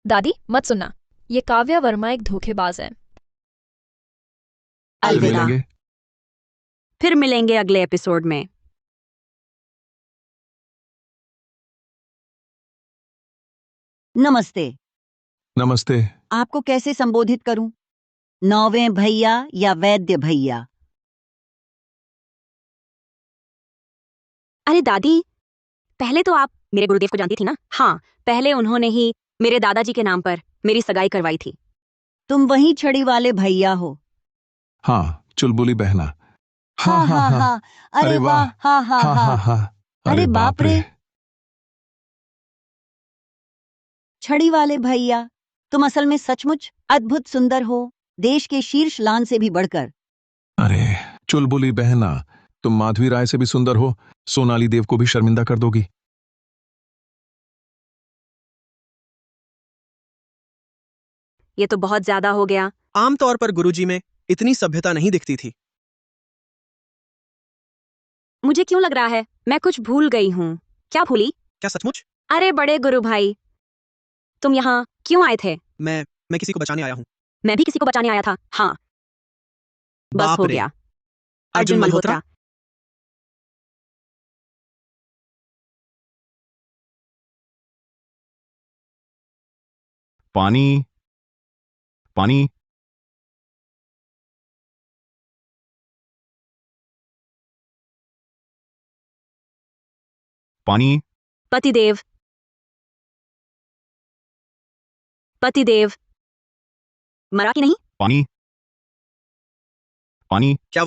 दादी, मत सुनना। ये काव्या वर्मा एक धोखेबाज है। फिर अलविदा। मिलेंगे। फिर मिलेंगे अगले एपिसोड में। नमस्ते। नमस्ते। आपको कैसे संबोधित करूं? नौवें भैया या वैद्य भैया? अरे दादी, पहले तो आप मेरे गुरुदेव को जानती थी ना? हाँ, पहले उन्होंने ही मेरे दादाजी के नाम पर मेरी सगाई करवाई थी। तुम वही छड़ी वाले भैया हो? हाँ, चुलबुली बहना। हाँ हाँ हाँ हाँ हाँ। हाँ। अरे अरे वाह, वाह। हाँ हाँ हाँ हाँ हाँ। हाँ। अरे बाप रे। छड़ी वाले भैया, तुम असल में सचमुच अद्भुत सुंदर हो, देश के शीर्ष लान से भी बढ़कर। अरे चुलबुली बहना, तुम माधवी राय से भी सुंदर हो, सोनाली देव को भी शर्मिंदा कर दोगी। ये तो बहुत ज्यादा हो गया। आमतौर पर गुरुजी में इतनी सभ्यता नहीं दिखती थी। मुझे क्यों लग रहा है मैं कुछ भूल गई हूँ। क्या भूली? क्या सचमुच? अरे बड़े गुरु भाई, तुम यहाँ क्यों आए थे? मैं किसी को बचाने आया हूँ। मैं भी किसी को बचाने आया था। हाँ, बस बाप हो रे। गया। अर्जुन मल्होत्रा? पानी। पानी। पानी। पतिदेव, पतिदेव, मरा कि नहीं? पानी। पानी। क्या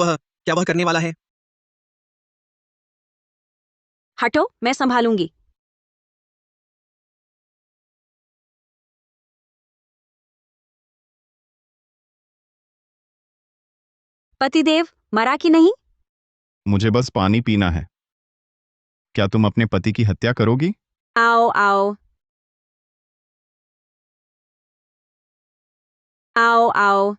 वह करने वाला है? हटो, मैं संभालूंगी। पतिदेव, मरा कि नहीं? मुझे बस पानी पीना है। क्या तुम अपने पति की हत्या करोगी? आओ आओ, आओ आओ।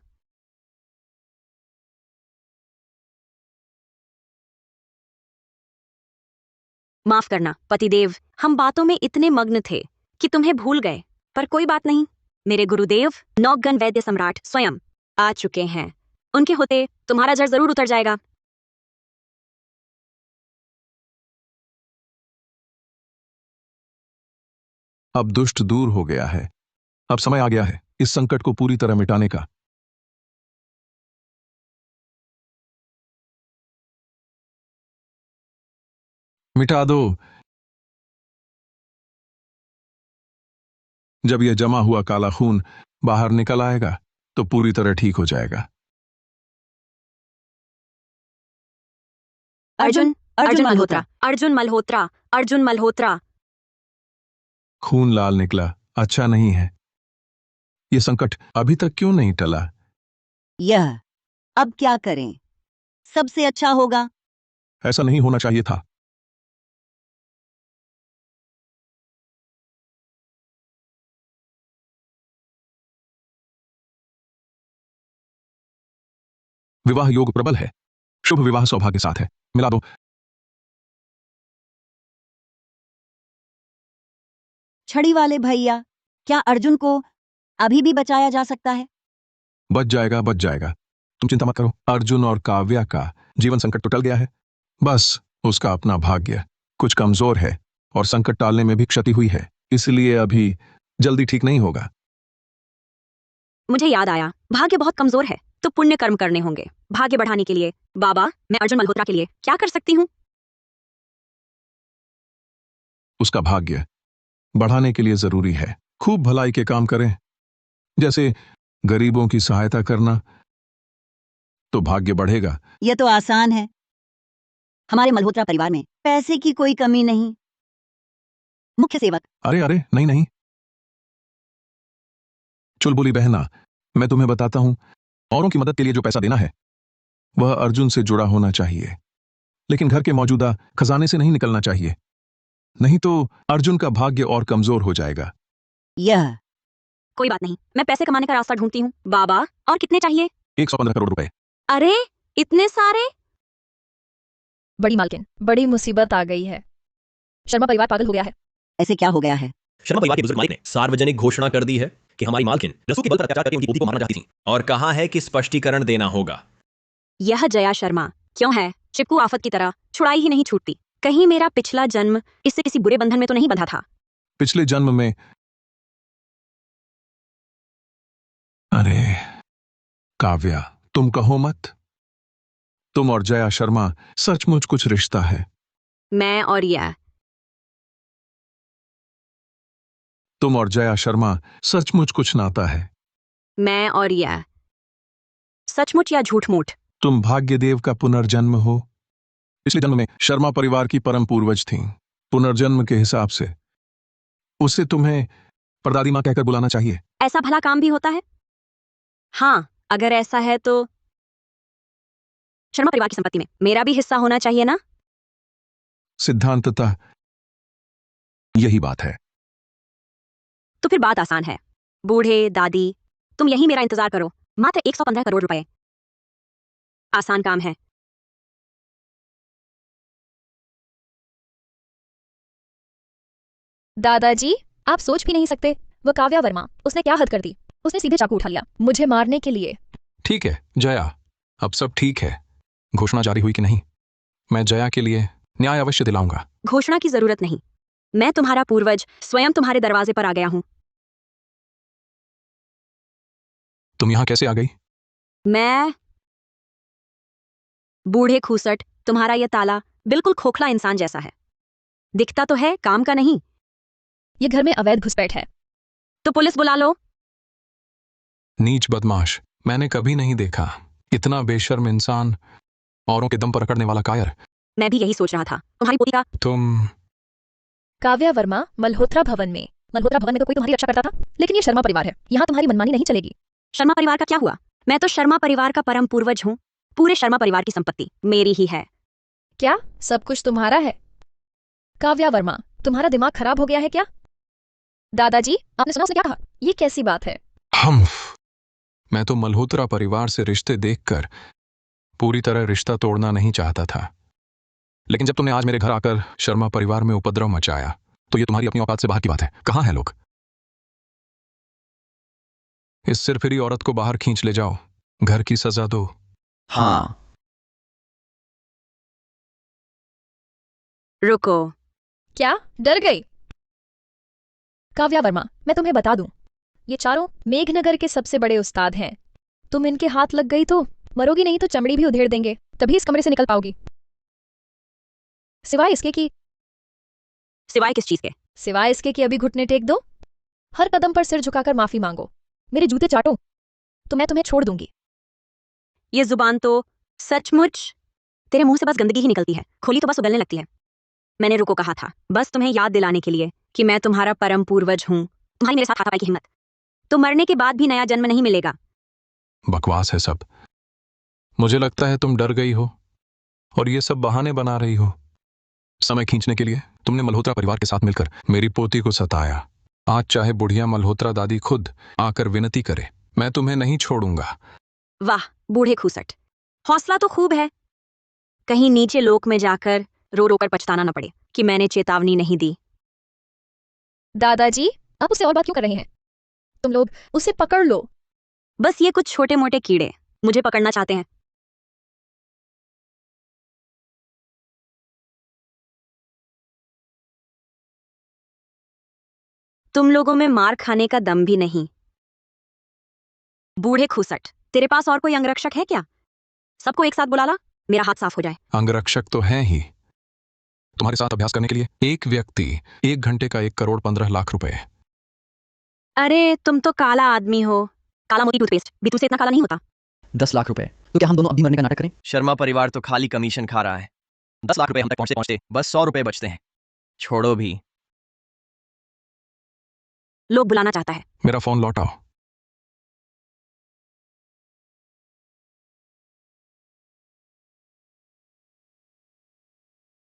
माफ करना पतिदेव, हम बातों में इतने मग्न थे कि तुम्हें भूल गए। पर कोई बात नहीं, मेरे गुरुदेव नौगन वैद्य सम्राट स्वयं आ चुके हैं। उनके होते तुम्हारा जड़ जरूर उतर जाएगा। अब दुष्ट दूर हो गया है। अब समय आ गया है इस संकट को पूरी तरह मिटाने का। मिटा दो। जब यह जमा हुआ काला खून बाहर निकल आएगा तो पूरी तरह ठीक हो जाएगा। अर्जुन, अर्जुन मल्होत्रा, अर्जुन मल्होत्रा, अर्जुन मल्होत्रा। खून लाल निकला, अच्छा नहीं है। यह संकट अभी तक क्यों नहीं टला? यह अब क्या करें? सबसे अच्छा होगा। ऐसा नहीं होना चाहिए था। विवाह योग प्रबल है। शुभ विवाह सौभाग्य के साथ है। मिला दो। छड़ी वाले भैया, क्या अर्जुन को अभी भी बचाया जा सकता है? बच जाएगा, बच जाएगा। तुम चिंता मत करो। अर्जुन और काव्या का जीवन संकट तो टल गया है। बस उसका अपना भाग्य कुछ कमजोर है और संकट टालने में भी क्षति हुई है, इसलिए अभी जल्दी ठीक नहीं होगा। मुझे याद आया, भाग्य बहुत कमजोर है तो पुण्य कर्म करने होंगे भाग्य बढ़ाने के लिए। बाबा, मैं अर्जुन मल्होत्रा के लिए क्या कर सकती हूँ? उसका भाग्य बढ़ाने के लिए जरूरी है खूब भलाई के काम करें, जैसे गरीबों की सहायता करना, तो भाग्य बढ़ेगा। यह तो आसान है। हमारे मल्होत्रा परिवार में पैसे की कोई कमी नहीं। मुख्य सेवक। अरे अरे, नहीं नहीं, चुलबुली बहना, मैं तुम्हें बताता हूं, औरों की मदद के लिए जो पैसा देना है वह अर्जुन से जुड़ा होना चाहिए, लेकिन घर के मौजूदा खजाने से नहीं निकलना चाहिए, नहीं तो अर्जुन का भाग्य और कमजोर हो जाएगा। यह कोई बात नहीं, मैं पैसे कमाने का रास्ता ढूंढती हूँ। बाबा, और कितने चाहिए? 115 करोड़ रुपए। अरे, इतने सारे? बड़ी मालकिन, बड़ी मुसीबत आ गई है। शर्मा परिवार पागल हो गया है। ऐसे क्या हो गया है? शर्मा परिवार के बुजुर्ग मालिक ने सार्वजनिक घोषणा कर दी है कि हमारी मालकिन रसू के बल पर अत्याचार करके उनकी पोती को मारना चाहती थी, और कहा है कि स्पष्टीकरण देना होगा। यह जया शर्मा क्यों है? चिपकू आफत की तरह छुड़ाई ही नहीं छूटती। कहीं मेरा पिछला जन्म इससे किसी बुरे बंधन में तो नहीं बंधा था? पिछले जन्म में? अरे काव्या, तुम कहो मत। तुम और जया शर्मा सचमुच कुछ रिश्ता है। मैं और यह तुम और जया शर्मा सचमुच कुछ नाता है। मैं और यह सचमुच या झूठ मूठ? तुम भाग्यदेव का पुनर्जन्म हो। पिछले जन्म में शर्मा परिवार की परम पूर्वज थीं। पुनर्जन्म के हिसाब से उसे तुम्हें परदादी मां कहकर बुलाना चाहिए। ऐसा भला काम भी होता है? हाँ, अगर ऐसा है तो शर्मा परिवार की संपत्ति में मेरा भी हिस्सा होना चाहिए ना? सिद्धांततः यही बात है। तो फिर बात आसान है। बूढ़े दादी, तुम यही मेरा इंतजार करो। मात्र 115 करोड़ रुपए, आसान काम है। दादाजी, आप सोच भी नहीं सकते, वो काव्या वर्मा, उसने क्या हद कर दी। उसने सीधे चाकू उठा लिया मुझे मारने के लिए। ठीक है जया, अब सब ठीक है। घोषणा जारी हुई कि नहीं? मैं जया के लिए न्याय अवश्य दिलाऊंगा। घोषणा की जरूरत नहीं, मैं तुम्हारा पूर्वज स्वयं तुम्हारे दरवाजे पर आ गया हूं। तुम यहां कैसे आ गई? मैं बूढ़े खूसट, तुम्हारा यह ताला बिल्कुल खोखला इंसान जैसा है। दिखता तो है, काम का नहीं। ये घर में अवैध घुसपैठ है। तो पुलिस बुला लो। नीच बदमाश, मैंने कभी नहीं देखा इतना बेशर्म इंसान, औरों के दम पर अकड़ने वाला कायर। मैं भी यही सोच रहा था। तुम्हारी पोती का तुम? काव्या वर्मा, मल्होत्रा भवन में। मल्होत्रा भवन में तो कोई तुम्हारी रक्षा करता था, लेकिन ये शर्मा परिवार है, यहाँ तुम्हारी मनमानी नहीं चलेगी। शर्मा परिवार का क्या हुआ? मैं तो शर्मा परिवार का परम पूर्वज हूँ। पूरे शर्मा परिवार की संपत्ति मेरी ही है। क्या सब कुछ तुम्हारा है? काव्या वर्मा, तुम्हारा दिमाग खराब हो गया है क्या? दादाजी, आपने सुना उसने क्या कहा? ये कैसी बात है? मैं तो मल्होत्रा परिवार से रिश्ते देखकर पूरी तरह रिश्ता तोड़ना नहीं चाहता था, लेकिन जब तुमने आज मेरे घर आकर शर्मा परिवार में उपद्रव मचाया तो ये तुम्हारी अपनी औकात से बाहर की बात है। कहाँ हैं लोग? इस सिरफिरी औरत को बाहर खींच ले जाओ, घर की सजा दो। हाँ। रुको। क्या डर गई? काव्या वर्मा, मैं तुम्हें बता दूं, ये चारों मेघनगर के सबसे बड़े उस्ताद हैं। तुम इनके हाथ लग गई तो मरोगी नहीं तो चमड़ी भी उधेड़ देंगे, तभी इस कमरे से निकल पाओगी। सिवाय इसके कि सिवाय किस चीज के? सिवाय इसके कि अभी घुटने टेक दो, हर कदम पर सिर झुकाकर माफी मांगो, मेरे जूते चाटो तो मैं तुम्हें छोड़ दूंगी। ये जुबान तो सचमुच, तेरे मुंह से बस गंदगी ही निकलती है, खोली तो बस उगलने लगती है। मैंने रुको कहा था, बस तुम्हें याद दिलाने के लिए कि मैं तुम्हारा परम पूर्वज हूं। तुम्हारी मेरे साथ हाथापाई की हिम्मत तो मरने के बाद भी नया जन्म नहीं मिलेगा। बकवास है सब। मुझे लगता है तुम डर गई हो और ये सब बहाने बना रही हो। समय खींचने के लिए तुमने मल्होत्रा परिवार के साथ मिलकर मेरी पोती को सताया। आज चाहे बुढ़िया मल्होत्रा दादी खुद आकर विनती करे, मैं तुम्हें नहीं छोड़ूंगा। वाह बूढ़े खूसट, हौसला तो खूब है। कहीं नीचे लोक में जाकर रो रो कर पछताना न पड़े कि मैंने चेतावनी नहीं दी। दादाजी, आप उससे और बात क्यों कर रहे हैं? तुम लोग उसे पकड़ लो। बस ये कुछ छोटे मोटे कीड़े मुझे पकड़ना चाहते हैं। तुम लोगों में मार खाने का दम भी नहीं। बूढ़े खुसट, तेरे पास और कोई अंगरक्षक है क्या? सबको एक साथ बुला ला, मेरा हाथ साफ हो जाए। अंगरक्षक तो है ही। तुम्हारे साथ अभ्यास करने के लिए एक व्यक्ति 1 घंटे का 1,15,00,000 रुपए। अरे तुम तो काला आदमी हो। काला मोती टूथपेस्ट भी तुझसे इतना काला नहीं होता। 10 लाख रुपए। तो क्या हम दोनों अभी मरने का नाटक करें? शर्मा परिवार तो खाली कमीशन खा रहा है। 10 लाख रुपए हम तक पहुंचते पहुंचते बस 100 रुपए बचते हैं। छोड़ो भी। लोग बुलाना चाहता है। मेरा फोन लौटाओ।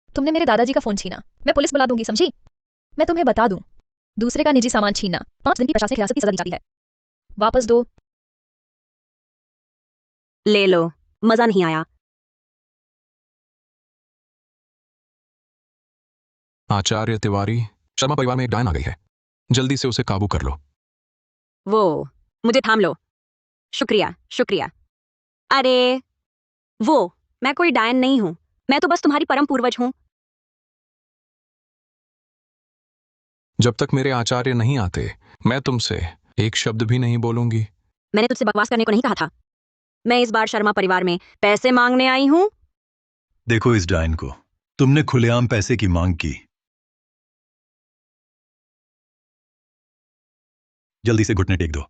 तुमने मेरे दादाजी का फोन छीना, मैं पुलिस बुला दूंगी, समझी? मैं तुम्हें बता दूं, दूसरे का निजी सामान छीनना 5 दिन की प्रशासनिक हिरासत की सजा दी जाती है। वापस दो। ले लो, मजा नहीं आया। आचार्य तिवारी, शर्मा परिवार में एक डायन आ गई है, जल्दी से उसे काबू कर लो। वो मुझे थाम लो। शुक्रिया शुक्रिया। अरे वो मैं कोई डायन नहीं हूं, मैं तो बस तुम्हारी परम पूर्वज हूं। जब तक मेरे आचार्य नहीं आते मैं तुमसे एक शब्द भी नहीं बोलूंगी। मैंने तुझसे बकवास करने को नहीं कहा था। मैं इस बार शर्मा परिवार में पैसे मांगने आई हूं। देखो इस डायन को, तुमने खुलेआम पैसे की मांग की। जल्दी से घुटने टेक दो।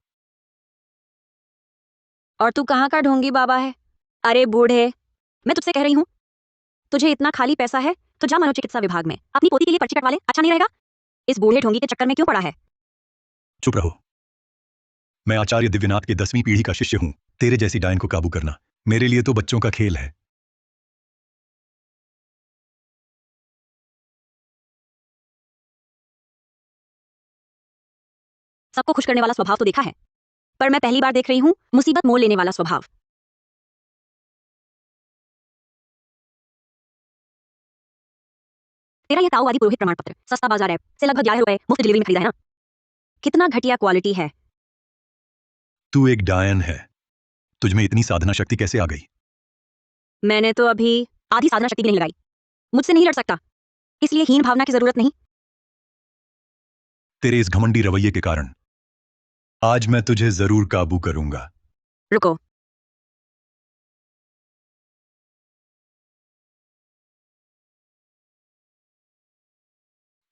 और तू कहाँ का ढोंगी बाबा है? अरे बूढ़े, मैं तुझसे कह रही हूं, तुझे इतना खाली पैसा है तो जा मनोचिकित्सा विभाग में अपनी पोती के लिए पर्ची कटवा ले। अच्छा नहीं रहेगा? इस बूढ़े ढोंगी के चक्कर में क्यों पड़ा है? चुप रहो। मैं आचार्य दिव्यनाथ के 10वीं पीढ़ी का शिष्य हूं। तेरे जैसी डायन को काबू करना मेरे लिए तो बच्चों का खेल है। सबको खुश करने वाला स्वभाव तो देखा है, पर मैं पहली बार देख रही हूं मुसीबत मोल लेने वाला स्वभाव। तेरा ये ताओवादी पुरोहित प्रमाण पत्र सस्ता बाजार ऐप से लगभग 11 रुपए मुफ्त डिलीवरी में खरीदा है ना? कितना घटिया क्वालिटी है। तू एक डायन है, तुझमें इतनी साधना शक्ति कैसे आ गई? मैंने तो अभी आधी साधना शक्ति भी नहीं लगाई। मुझसे नहीं लड़ सकता, इसलिए हीन भावना की जरूरत नहीं। तेरे इस घमंडी रवैये के कारण आज मैं तुझे जरूर काबू करूंगा। रुको,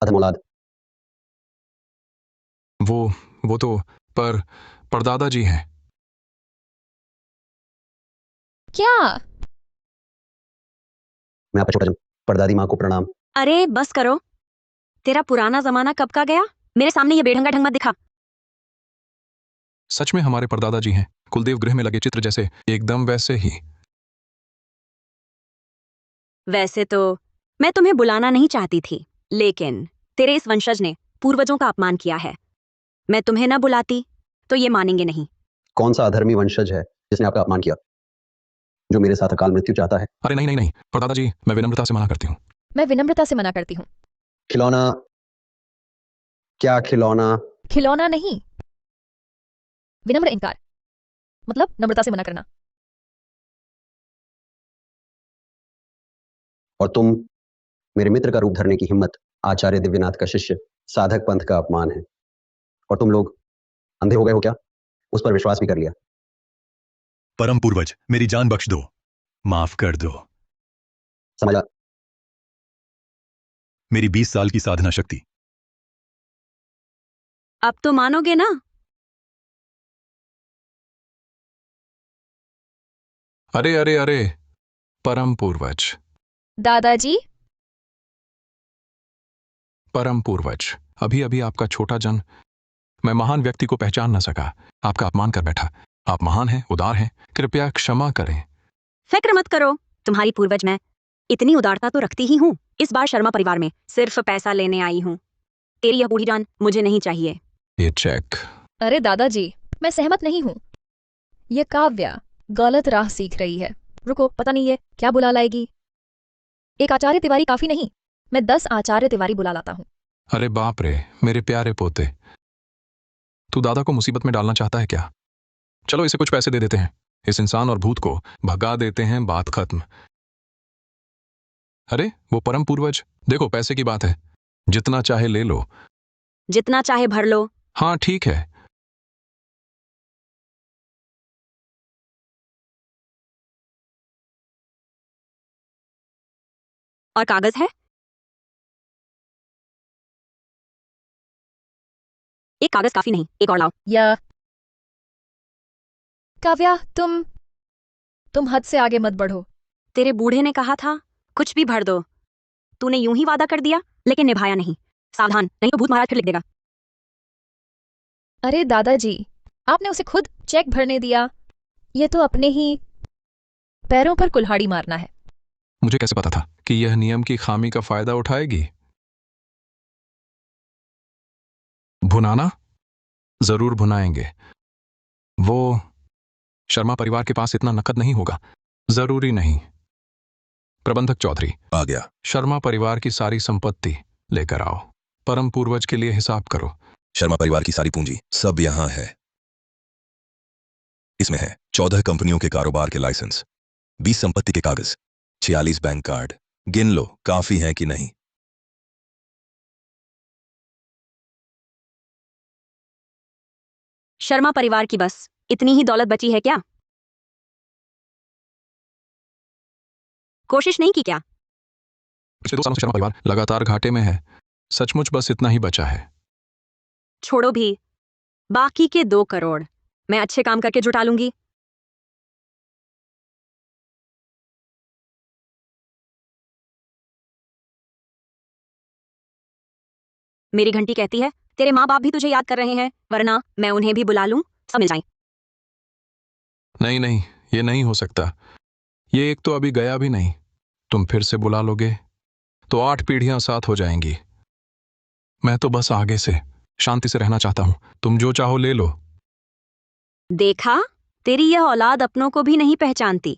अधम औलाद। वो तो परदादा जी हैं। क्या? मैं आपका छोटा जन, परदादी माँ को प्रणाम। अरे बस करो, तेरा पुराना जमाना कब का गया? मेरे सामने ये बेढंगा ढंग मत दिखा। सच में हमारे परदादा जी हैं, कुलदेव गृह में लगे चित्र जैसे, एकदम वैसे ही। वैसे तो मैं तुम्हें बुलाना नहीं चाहती थी, लेकिन तेरे इस वंशज ने पूर्वजों का अपमान किया है। मैं तुम्हें न बुलाती तो ये मानेंगे नहीं। कौन सा अधर्मी वंशज है जिसने आपका अपमान किया, जो मेरे साथ अकाल मृत्यु चाहता है? अरे नहीं नहीं नहीं परदादा जी, मैं विनम्रता से मना करती हूँ। मैं विनम्रता से मना करती हूँ। खिलौना? क्या खिलौना? खिलौना नहीं, विनम्र इनकार, मतलब नम्रता से मना करना। और तुम मेरे मित्र का रूप धरने की हिम्मत आचार्य दिव्यनाथ का शिष्य साधक पंथ का अपमान है। और तुम लोग अंधे हो गए हो क्या? उस पर विश्वास भी कर लिया। परम पूर्वज, मेरी जान बख्श दो, माफ कर दो। समझा? मेरी 20 साल की साधना शक्ति। अब तो मानोगे ना? अरे अरे अरे, परम पूर्वज। दादाजी। परम पूर्वज, अभी अभी आपका छोटा जन, मैं महान व्यक्ति को पहचान न सका, आपका अपमान कर बैठा। आप महान हैं, उदार हैं, कृपया क्षमा करें। फिक्र मत करो, तुम्हारी पूर्वज मैं इतनी उदारता तो रखती ही हूँ। इस बार शर्मा परिवार में सिर्फ पैसा लेने आई हूँ। तेरी यह बूढ़ी जान मुझे नहीं चाहिए। ये चेक। अरे दादाजी, मैं सहमत नहीं हूँ। ये काव्या गलत राह सीख रही है। रुको, पता नहीं ये क्या बुला लाएगी। एक आचार्य तिवारी काफी नहीं, मैं 10 आचार्य तिवारी बुला लाता हूँ। अरे बाप रे, मेरे प्यारे पोते, तू दादा को मुसीबत में डालना चाहता है क्या? चलो इसे कुछ पैसे दे देते हैं, इस इंसान और भूत को भगा देते हैं, बात खत्म। अरे वो परम पूर्वज, देखो पैसे की बात है, जितना चाहे ले लो। जितना चाहे भर लो। हाँ ठीक है। और कागज है? एक कागज काफी नहीं, एक और लाओ। या काव्या, तुम हद से आगे मत बढ़ो। तेरे बूढ़े ने कहा था कुछ भी भर दो, तूने यूं ही वादा कर दिया लेकिन निभाया नहीं। सावधान, नहीं तो भूत महाराज फिर लिख देगा। अरे दादाजी, आपने उसे खुद चेक भरने दिया, ये तो अपने ही पैरों पर कुल्हाड़ी मारना है। मुझे कैसे पता था कि यह नियम की खामी का फायदा उठाएगी? भुनाना? जरूर भुनाएंगे। वो शर्मा परिवार के पास इतना नकद नहीं होगा। जरूरी नहीं। प्रबंधक चौधरी आ गया। शर्मा परिवार की सारी संपत्ति लेकर आओ, परम पूर्वज के लिए हिसाब करो। शर्मा परिवार की सारी पूंजी सब यहां है। इसमें है 14 कंपनियों के कारोबार के लाइसेंस, 20 संपत्ति के कागज, 46 बैंक कार्ड। गिन लो काफी है कि नहीं। शर्मा परिवार की बस इतनी ही दौलत बची है क्या? कोशिश नहीं की क्या? पिछले 2 सालों से शर्मा परिवार लगातार घाटे में है। सचमुच बस इतना ही बचा है। छोड़ो भी, बाकी के 2 करोड़ मैं अच्छे काम करके जुटा लूंगी। मेरी घंटी कहती है तेरे माँ बाप भी तुझे याद कर रहे हैं, वरना मैं उन्हें भी बुला लूं, सब मिल जाएं। नहीं नहीं, ये नहीं हो सकता। ये एक तो अभी गया भी नहीं, तुम फिर से बुला लोगे तो 8 पीढ़ियां साथ हो जाएंगी। मैं तो बस आगे से शांति से रहना चाहता हूं, तुम जो चाहो ले लो। देखा, तेरी यह औलाद अपनों को भी नहीं पहचानती।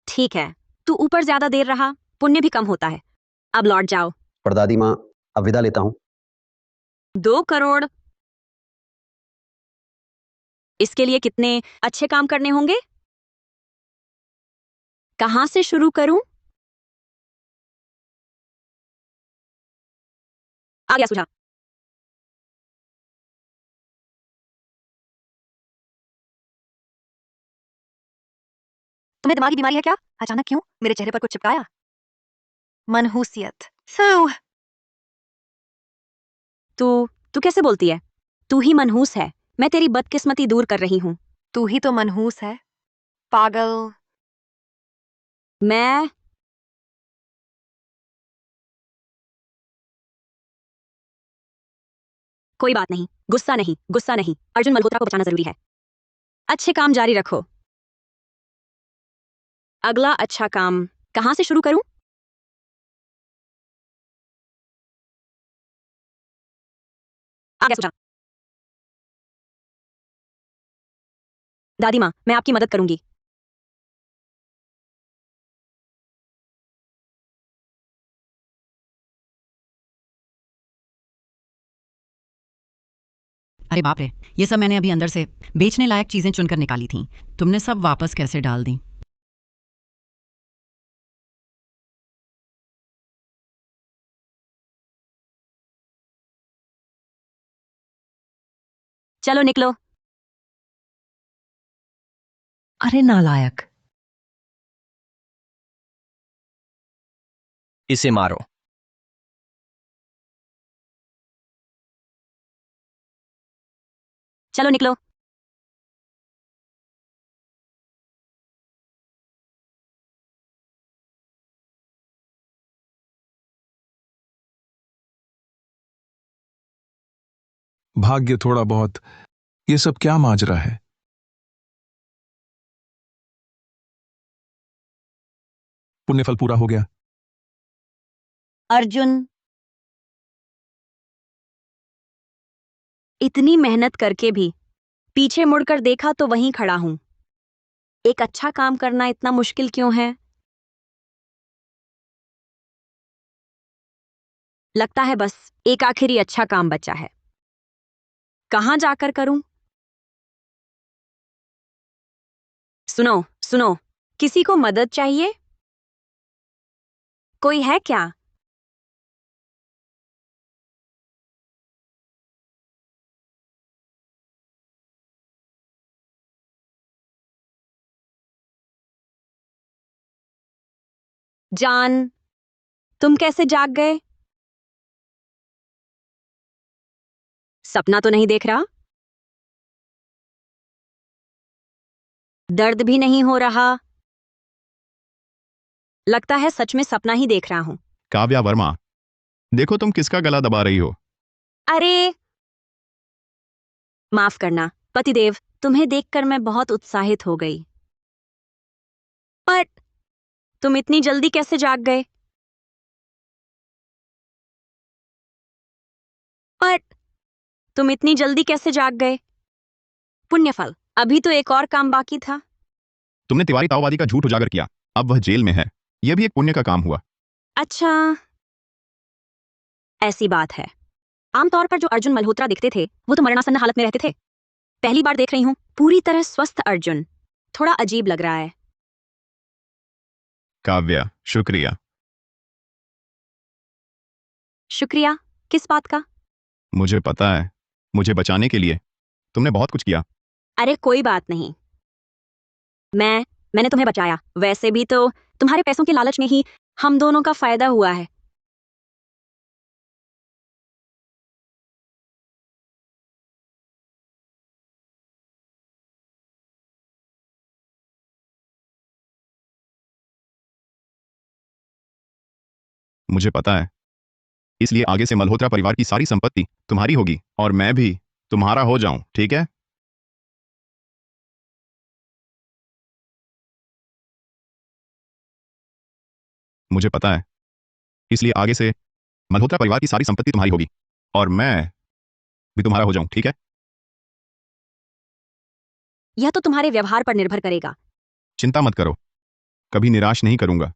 ठीक है, तू ऊपर ज्यादा देर रहा, पुण्य भी कम होता है। अब लौट जाओ। परदादी माँ, अब विदा लेता हूँ। 2 करोड़, इसके लिए कितने अच्छे काम करने होंगे? कहां से शुरू करूं? आ गया सुझाव। तुम्हें दिमागी बीमारी है क्या? अचानक क्यों मेरे चेहरे पर कुछ चिपकाया? मनहूसियत। तू कैसे बोलती है? तू ही मनहूस है। मैं तेरी बदकिस्मती दूर कर रही हूं। तू ही तो मनहूस है, पागल। मैं कोई बात नहीं, गुस्सा नहीं, गुस्सा नहीं। अर्जुन मल्होत्रा को बचाना जरूरी है। अच्छे काम जारी रखो। अगला अच्छा काम कहां से शुरू करूं? आ गया सुझाव। दादी माँ, मैं आपकी मदद करूंगी। अरे बाप रे, ये सब मैंने अभी अंदर से बेचने लायक चीजें चुनकर निकाली थी। तुमने सब वापस कैसे डाल दी? चलो निकलो। अरे नालायक, इसे मारो। चलो निकलो। भाग्य थोड़ा बहुत, ये सब क्या माजरा है? पुण्यफल पूरा हो गया। अर्जुन, इतनी मेहनत करके भी पीछे मुड़कर देखा तो वहीं खड़ा हूं। एक अच्छा काम करना इतना मुश्किल क्यों है? लगता है बस एक आखिरी अच्छा काम बचा है। कहां जाकर करूं? सुनो सुनो, किसी को मदद चाहिए? कोई है क्या? जान, तुम कैसे जाग गए? सपना तो नहीं देख रहा? दर्द भी नहीं हो रहा? लगता है सच में सपना ही देख रहा हूं। काव्या वर्मा, देखो तुम किसका गला दबा रही हो। अरे माफ करना पतिदेव, तुम्हें देखकर मैं बहुत उत्साहित हो गई। पर तुम इतनी जल्दी कैसे जाग गए? पर तुम इतनी जल्दी कैसे जाग गए? पुण्यफल, अभी तो एक और काम बाकी था। तुमने तिवारी ताओवादी का झूठ उजागर किया, अब वह जेल में है। यह भी एक पुण्य का काम हुआ। अच्छा, ऐसी बात है। आमतौर पर जो अर्जुन मल्होत्रा दिखते थे वो तो मरणासन्न हालत में रहते थे। पहली बार देख रही हूं पूरी तरह स्वस्थ अर्जुन। थोड़ा अजीब लग रहा है। काव्या, शुक्रिया। शुक्रिया किस बात का? मुझे पता है, मुझे बचाने के लिए तुमने बहुत कुछ किया। अरे कोई बात नहीं, मैंने तुम्हें बचाया। वैसे भी तो तुम्हारे पैसों के लालच में ही हम दोनों का फायदा हुआ है। मुझे पता है, इसलिए आगे से मल्होत्रा परिवार की सारी संपत्ति तुम्हारी होगी और मैं भी तुम्हारा हो जाऊं, ठीक है? मुझे पता है, इसलिए आगे से मल्होत्रा परिवार की सारी संपत्ति तुम्हारी होगी और मैं भी तुम्हारा हो जाऊं, ठीक है? यह तो तुम्हारे व्यवहार पर निर्भर करेगा। चिंता मत करो, कभी निराश नहीं करूंगा।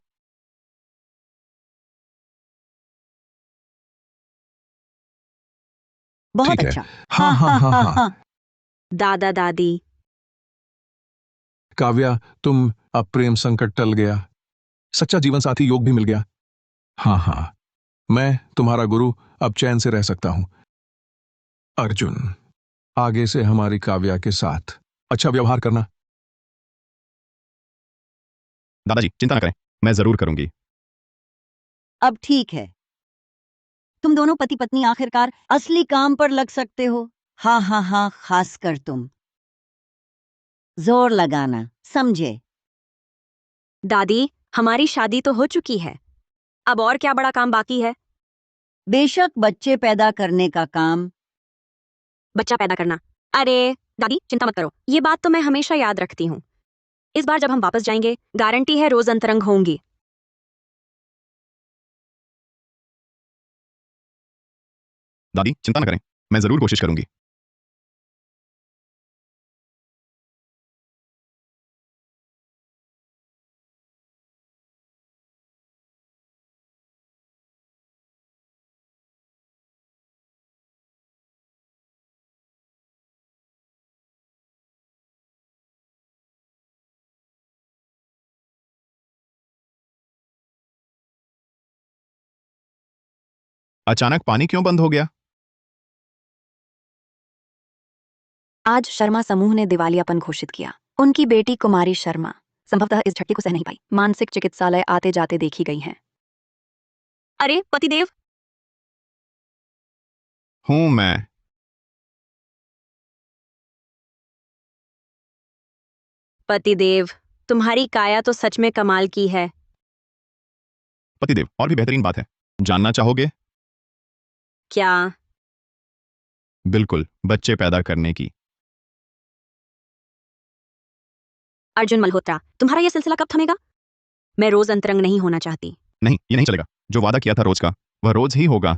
बहुत ठीक है। अच्छा। हाँ हाँ हाँ हाँ। दादा दादी, काव्या, तुम अब प्रेम संकट टल गया, सच्चा जीवन साथी योग भी मिल गया। हाँ हाँ, मैं तुम्हारा गुरु अब चैन से रह सकता हूं। अर्जुन, आगे से हमारी काव्या के साथ अच्छा व्यवहार करना। दादाजी चिंता न करें, मैं जरूर करूंगी। अब ठीक है, तुम दोनों पति पत्नी आखिरकार असली काम पर लग सकते हो। हाँ हाँ हाँ, खासकर तुम। जोर लगाना, समझे? दादी, हमारी शादी तो हो चुकी है। अब और क्या बड़ा काम बाकी है? बेशक बच्चे पैदा करने का काम। बच्चा पैदा करना? अरे दादी चिंता मत करो, ये बात तो मैं हमेशा याद रखती हूँ। इस बार जब हम वापस जाएंगे गारंटी है रोज अंतरंग होंगी। दादी चिंता न करें, मैं जरूर कोशिश करूंगी। अचानक पानी क्यों बंद हो गया? आज शर्मा समूह ने दिवालियापन घोषित किया। उनकी बेटी कुमारी शर्मा संभवतः इस झटके को सह नहीं पाई, मानसिक चिकित्सालय आते जाते देखी गई हैं। अरे पतिदेव, हूं मैं। पतिदेव, तुम्हारी काया तो सच में कमाल की है। पतिदेव, और भी बेहतरीन बात है, जानना चाहोगे? क्या? बिल्कुल, बच्चे पैदा करने की। अर्जुन मल्होत्रा, तुम्हारा यह सिलसिला कब थमेगा? मैं रोज अंतरंग नहीं होना चाहती। नहीं, ये नहीं चलेगा। जो वादा किया था रोज का, वह रोज ही होगा।